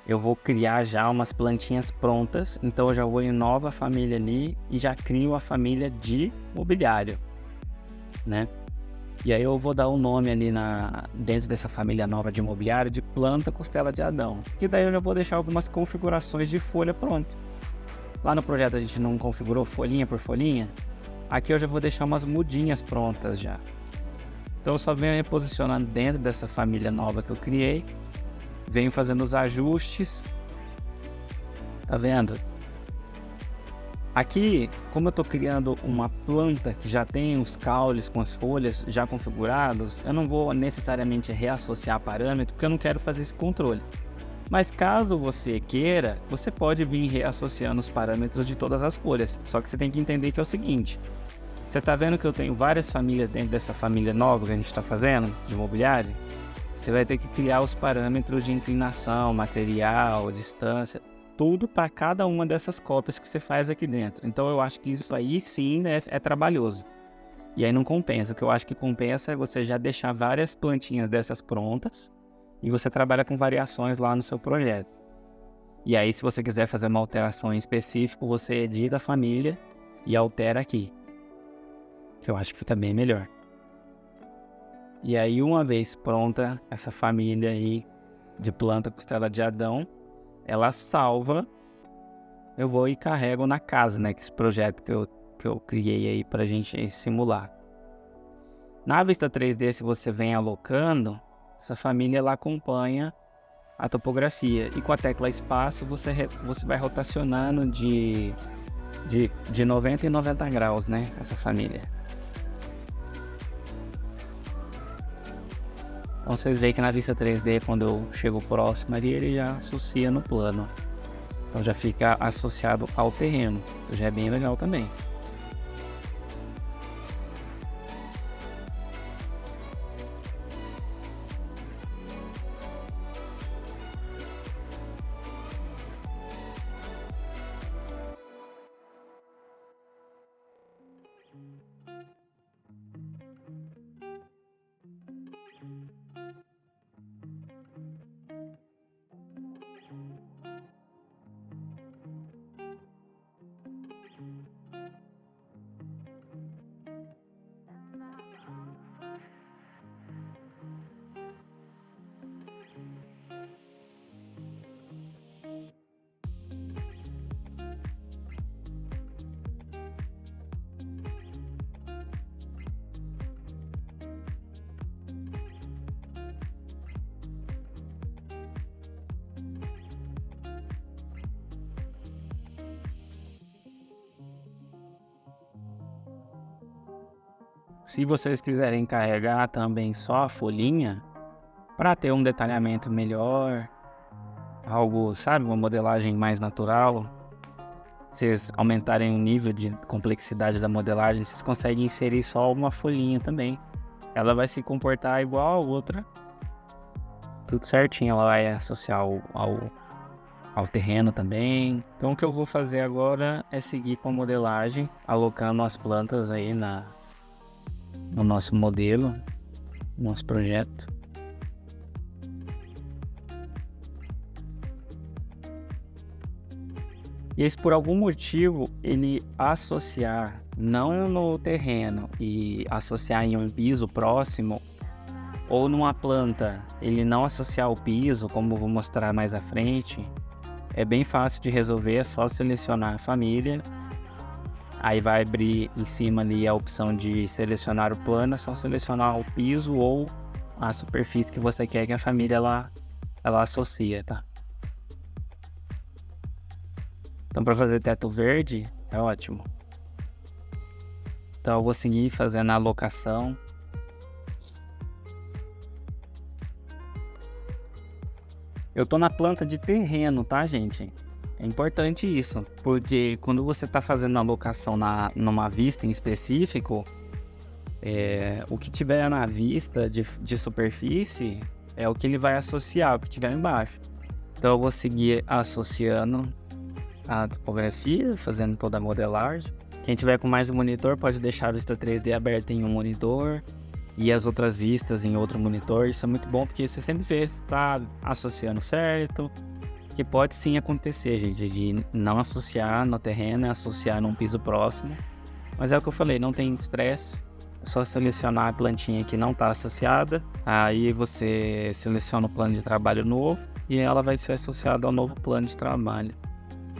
eu vou criar já umas plantinhas prontas, então eu já vou em nova família ali e já crio a família de mobiliário, né? E aí eu vou dar um nome ali dentro dessa família nova de mobiliário de planta costela de Adão. Que daí eu já vou deixar algumas configurações de folha pronto. Lá no projeto a gente não configurou folhinha por folhinha. Aqui eu já vou deixar umas mudinhas prontas já. Então eu só venho reposicionando dentro dessa família nova que eu criei. Venho fazendo os ajustes. Tá vendo? Aqui, como eu estou criando uma planta que já tem os caules com as folhas já configurados, eu não vou necessariamente reassociar parâmetro, porque eu não quero fazer esse controle. Mas caso você queira, você pode vir reassociando os parâmetros de todas as folhas. Só que você tem que entender que é o seguinte: você está vendo que eu tenho várias famílias dentro dessa família nova que a gente está fazendo, de mobiliário? Você vai ter que criar os parâmetros de inclinação, material, distância, tudo para cada uma dessas cópias que você faz aqui dentro. Então eu acho que isso aí sim, né, é trabalhoso. E aí não compensa. O que eu acho que compensa é você já deixar várias plantinhas dessas prontas e você trabalha com variações lá no seu projeto. E aí se você quiser fazer uma alteração em específico, você edita a família e altera aqui, que eu acho que fica bem melhor. E aí uma vez pronta essa família aí de planta costela de Adão, ela salva, eu vou e carrego na casa, né? Que esse projeto que eu criei aí pra gente simular. Na vista 3D, se você vem alocando, essa família ela acompanha a topografia. E com a tecla espaço, você vai rotacionando de 90 em 90 graus, né? Essa família. Então vocês veem que na vista 3D, quando eu chego próximo ali, ele já associa no plano. Então já fica associado ao terreno. Isso já é bem legal também. Se vocês quiserem carregar também só a folhinha, para ter um detalhamento melhor, algo, sabe, uma modelagem mais natural, vocês aumentarem o nível de complexidade da modelagem, vocês conseguem inserir só uma folhinha também. Ela vai se comportar igual a outra, tudo certinho, ela vai associar ao terreno também. Então o que eu vou fazer agora é seguir com a modelagem, alocando as plantas aí no nosso modelo, nosso projeto. E se por algum motivo ele associar, não no terreno, e associar em um piso próximo, ou numa planta, ele não associar o piso, como eu vou mostrar mais à frente, é bem fácil de resolver, é só selecionar a família. Aí vai abrir em cima ali a opção de selecionar o plano, é só selecionar o piso ou a superfície que você quer que a família ela associe, tá? Então para fazer teto verde é ótimo. Então eu vou seguir fazendo a alocação. Eu tô na planta de terreno, tá, gente? É importante isso, porque quando você está fazendo a alocação numa vista em específico, o que tiver na vista de superfície é o que ele vai associar, o que tiver embaixo. Então eu vou seguir associando a topografia, fazendo toda a modelagem. Quem tiver com mais um monitor pode deixar a vista 3D aberta em um monitor e as outras vistas em outro monitor. Isso é muito bom porque você sempre vê se está associando certo. Que pode sim acontecer, gente, de não associar no terreno, associar num piso próximo. Mas é o que eu falei, não tem estresse, é só selecionar a plantinha que não está associada. Aí você seleciona o plano de trabalho novo e ela vai ser associada ao novo plano de trabalho.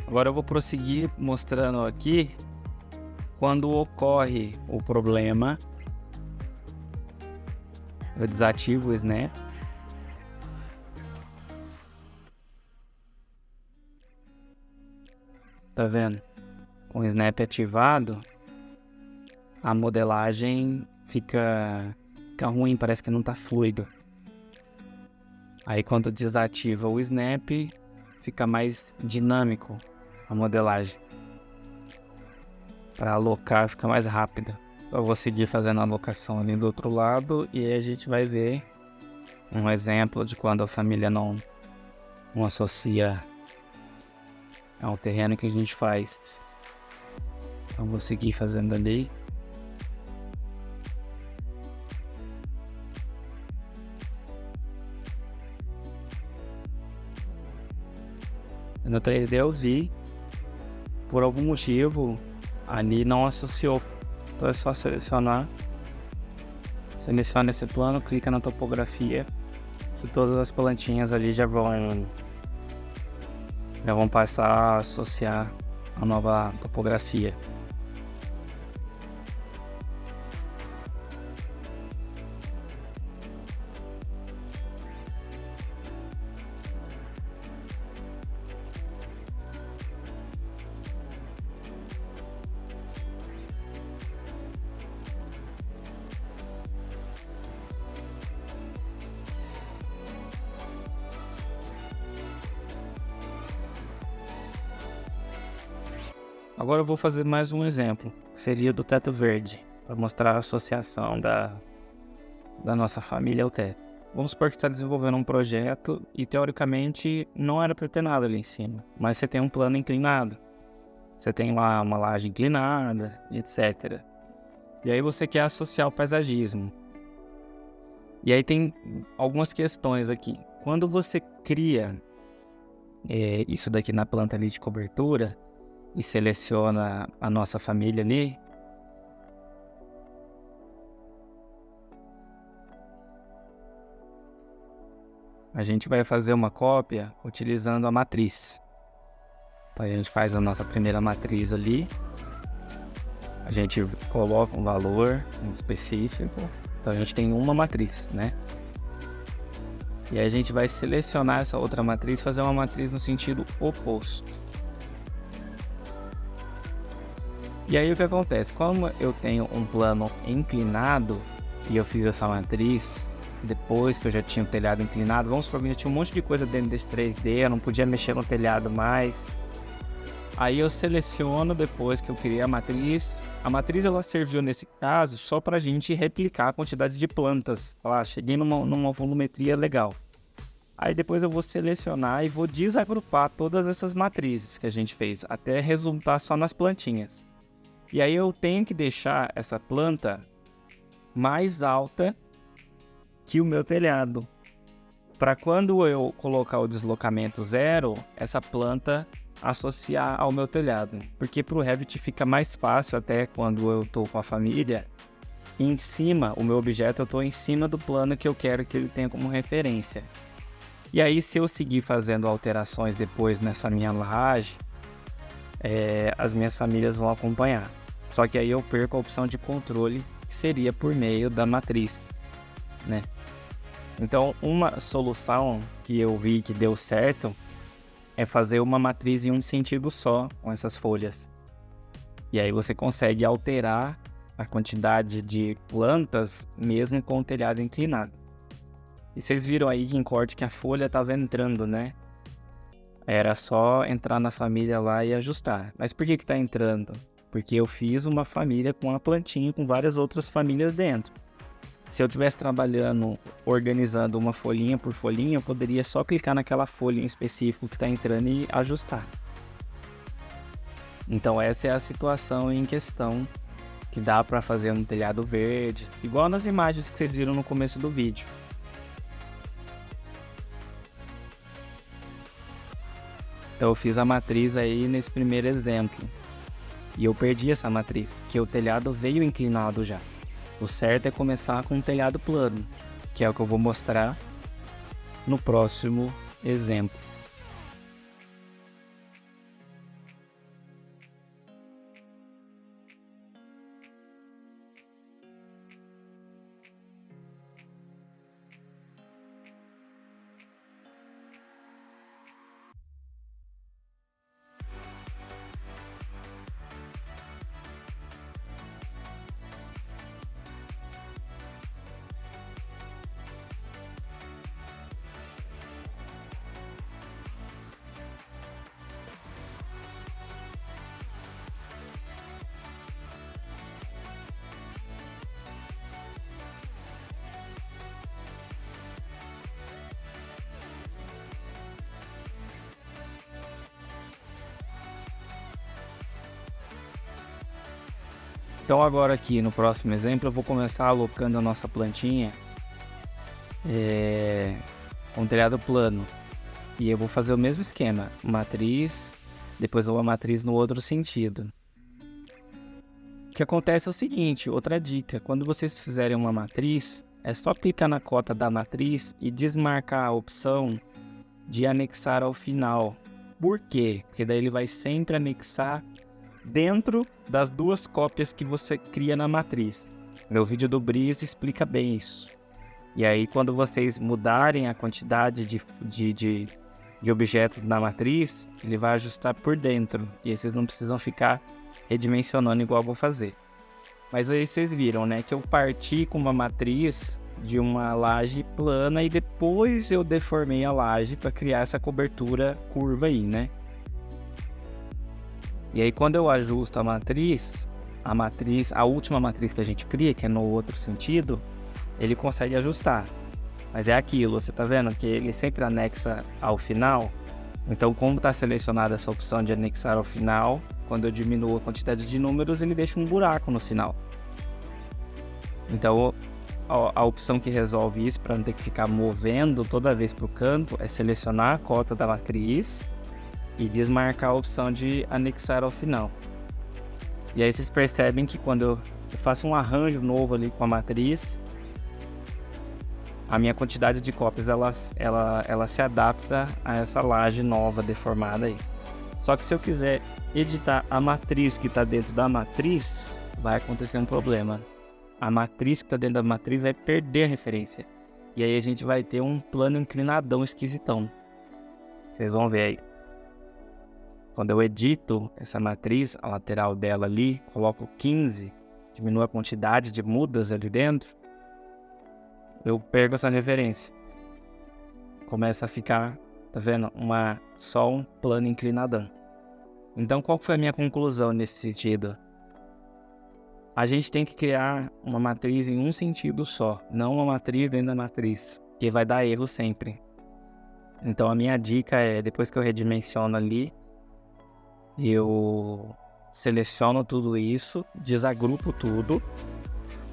Agora eu vou prosseguir mostrando aqui quando ocorre o problema. Eu desativo o Snap. Tá vendo? Com o Snap ativado, a modelagem fica ruim, parece que não tá fluido. Aí quando desativa o Snap, fica mais dinâmico a modelagem. Para alocar fica mais rápida. Eu vou seguir fazendo a alocação ali do outro lado e aí a gente vai ver um exemplo de quando a família não associa ao terreno que a gente faz. Então vou seguir fazendo ali. No 3D eu vi, por algum motivo, ali não associou. Então é só selecionar. Seleciona esse plano, clica na topografia, que todas as plantinhas ali já vão passar a associar a nova topografia. Agora eu vou fazer mais um exemplo, que seria do teto verde, para mostrar a associação da nossa família ao teto. Vamos supor que você está desenvolvendo um projeto e, teoricamente, não era para ter nada ali em cima, mas você tem um plano inclinado. Você tem lá uma laje inclinada, etc. E aí você quer associar o paisagismo. E aí tem algumas questões aqui. Quando você cria isso daqui na planta ali de cobertura e seleciona a nossa família ali, a gente vai fazer uma cópia utilizando a matriz. Então a gente faz a nossa primeira matriz ali, a gente coloca um valor específico, então a gente tem uma matriz, né? E aí a gente vai selecionar essa outra matriz, fazer uma matriz no sentido oposto. E aí o que acontece? Como eu tenho um plano inclinado e eu fiz essa matriz depois que eu já tinha o telhado inclinado, vamos supor que eu já tinha um monte de coisa dentro desse 3D, eu não podia mexer no telhado mais. Aí eu seleciono depois que eu criei a matriz. A matriz ela serviu nesse caso só para a gente replicar a quantidade de plantas. Cheguei numa volumetria legal. Aí depois eu vou selecionar e vou desagrupar todas essas matrizes que a gente fez, até resultar só nas plantinhas. E aí eu tenho que deixar essa planta mais alta que o meu telhado, para quando eu colocar o deslocamento 0, essa planta associar ao meu telhado, porque para o Revit fica mais fácil até quando eu estou com a família, em cima, o meu objeto eu estou em cima do plano que eu quero que ele tenha como referência. E aí se eu seguir fazendo alterações depois nessa minha laje, as minhas famílias vão acompanhar. Só que aí eu perco a opção de controle, que seria por meio da matriz, né? Então, uma solução que eu vi que deu certo é fazer uma matriz em um sentido só com essas folhas. E aí você consegue alterar a quantidade de plantas mesmo com o telhado inclinado. E vocês viram aí que em corte que a folha estava entrando, né? Era só entrar na família lá e ajustar. Mas por que está entrando? Porque eu fiz uma família com uma plantinha com várias outras famílias dentro. Se eu estivesse trabalhando, organizando uma folhinha por folhinha, eu poderia só clicar naquela folha em específico que está entrando e ajustar. Então essa é a situação em questão que dá para fazer no telhado verde, igual nas imagens que vocês viram no começo do vídeo. Então eu fiz a matriz aí nesse primeiro exemplo. E eu perdi essa matriz, porque o telhado veio inclinado já. O certo é começar com um telhado plano, que é o que eu vou mostrar no próximo exemplo. Então agora aqui no próximo exemplo eu vou começar alocando a nossa plantinha com telhado plano. E eu vou fazer o mesmo esquema, matriz, depois uma matriz no outro sentido. O que acontece é o seguinte, outra dica, quando vocês fizerem uma matriz, é só clicar na cota da matriz e desmarcar a opção de anexar ao final. Por quê? Porque daí ele vai sempre anexar dentro das duas cópias que você cria na matriz. Meu vídeo do Breeze explica bem isso. E aí quando vocês mudarem a quantidade de objetos na matriz, ele vai ajustar por dentro. E aí vocês não precisam ficar redimensionando igual eu vou fazer. Mas aí vocês viram, né, que eu parti com uma matriz de uma laje plana e depois eu deformei a laje para criar essa cobertura curva aí, né? E aí quando eu ajusto a última matriz que a gente cria, que é no outro sentido, ele consegue ajustar. Mas é aquilo, você tá vendo que ele sempre anexa ao final? Então, como está selecionada essa opção de anexar ao final, quando eu diminuo a quantidade de números, ele deixa um buraco no final. Então, a opção que resolve isso, para não ter que ficar movendo toda vez para o canto, é selecionar a cota da matriz e desmarcar a opção de anexar ao final. E aí vocês percebem que quando eu faço um arranjo novo ali com a matriz, a minha quantidade de cópias ela se adapta a essa laje nova deformada aí. Só que se eu quiser editar a matriz que está dentro da matriz, vai acontecer um problema. A matriz que está dentro da matriz vai perder a referência. E aí a gente vai ter um plano inclinadão esquisitão. Vocês vão ver aí. Quando eu edito essa matriz, a lateral dela ali, coloco 15, diminuo a quantidade de mudas ali dentro, eu perco essa referência. Começa a ficar, tá vendo? Só um plano inclinadão. Então, qual foi a minha conclusão nesse sentido? A gente tem que criar uma matriz em um sentido só, não uma matriz dentro da matriz, que vai dar erro sempre. Então, a minha dica é, depois que eu redimensiono ali, eu seleciono tudo isso, desagrupo tudo,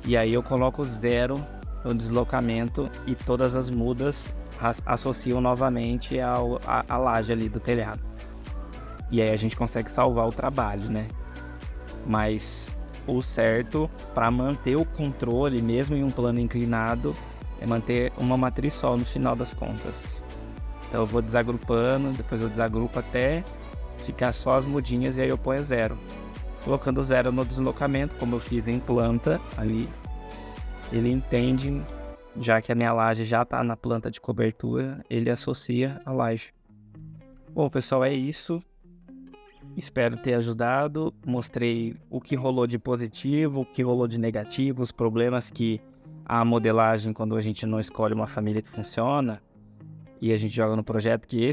e aí eu coloco 0 no deslocamento e todas as mudas associam novamente à laje ali do telhado. E aí a gente consegue salvar o trabalho, né? Mas o certo para manter o controle, mesmo em um plano inclinado, é manter uma matriz só no final das contas. Então eu vou desagrupando, depois eu desagrupo até ficar só as mudinhas e aí eu ponho 0. Colocando 0 no deslocamento, como eu fiz em planta ali, ele entende, já que a minha laje já está na planta de cobertura, ele associa a laje. Bom, pessoal, é isso. Espero ter ajudado. Mostrei o que rolou de positivo, o que rolou de negativo, os problemas que a modelagem, quando a gente não escolhe uma família que funciona e a gente joga no projeto, que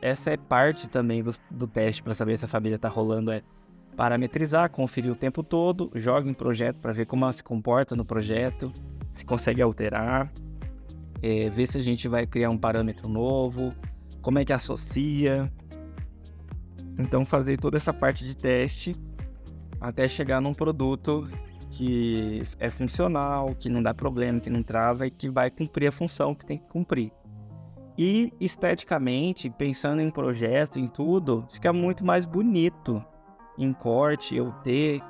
essa é parte também do teste para saber se a família está rolando, é parametrizar, conferir o tempo todo, joga em projeto para ver como ela se comporta no projeto, se consegue alterar, ver se a gente vai criar um parâmetro novo, como é que associa. Então fazer toda essa parte de teste até chegar num produto que é funcional, que não dá problema, que não trava e que vai cumprir a função que tem que cumprir. E esteticamente, pensando em projeto, em tudo, fica muito mais bonito em corte eu ter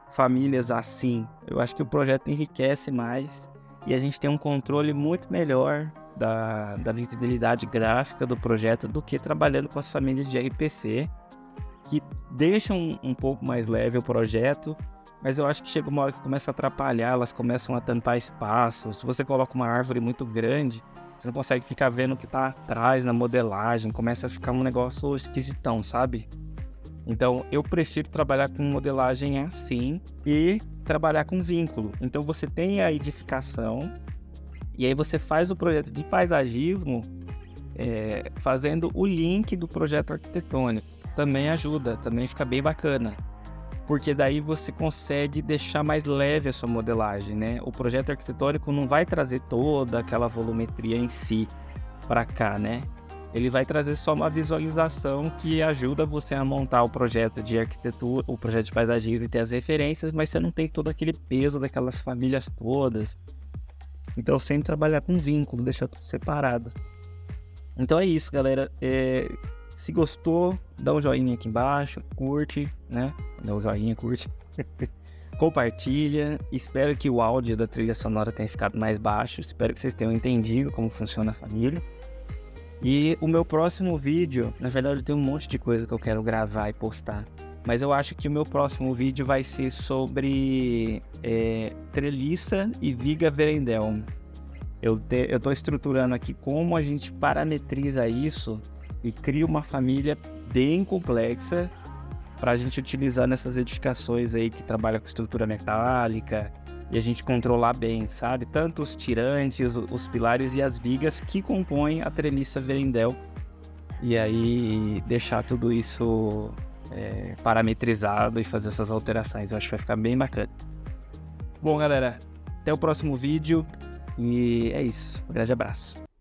famílias assim. Eu acho que o projeto enriquece mais e a gente tem um controle muito melhor da visibilidade gráfica do projeto do que trabalhando com as famílias de RPC, que deixam um pouco mais leve o projeto, mas eu acho que chega uma hora que começa a atrapalhar, elas começam a tampar espaço. Se você coloca uma árvore muito grande, você não consegue ficar vendo o que está atrás na modelagem, começa a ficar um negócio esquisitão, sabe? Então, eu prefiro trabalhar com modelagem assim e trabalhar com vínculo. Então, você tem a edificação e aí você faz o projeto de paisagismo fazendo o link do projeto arquitetônico. Também ajuda, também fica bem bacana. Porque daí você consegue deixar mais leve a sua modelagem, né? O projeto arquitetônico não vai trazer toda aquela volumetria em si para cá, né? Ele vai trazer só uma visualização que ajuda você a montar o projeto de arquitetura, o projeto de paisagismo e ter as referências, mas você não tem todo aquele peso daquelas famílias todas. Então sempre trabalhar com vínculo, deixar tudo separado. Então é isso, galera. Se gostou, dá um joinha aqui embaixo, curte, né? Dá um joinha, curte. Compartilha. Espero que o áudio da trilha sonora tenha ficado mais baixo. Espero que vocês tenham entendido como funciona a família. E o meu próximo vídeo, na verdade eu tenho um monte de coisa que eu quero gravar e postar. Mas eu acho que o meu próximo vídeo vai ser sobre treliça e viga Verendel. Eu estou estruturando aqui como a gente parametriza isso e cria uma família bem complexa para a gente utilizar nessas edificações aí que trabalham com estrutura metálica e a gente controlar bem, sabe? Tanto os tirantes, os pilares e as vigas que compõem a treliça Verendel. E aí deixar tudo isso parametrizado e fazer essas alterações. Eu acho que vai ficar bem bacana. Bom, galera, até o próximo vídeo e é isso. Um grande abraço.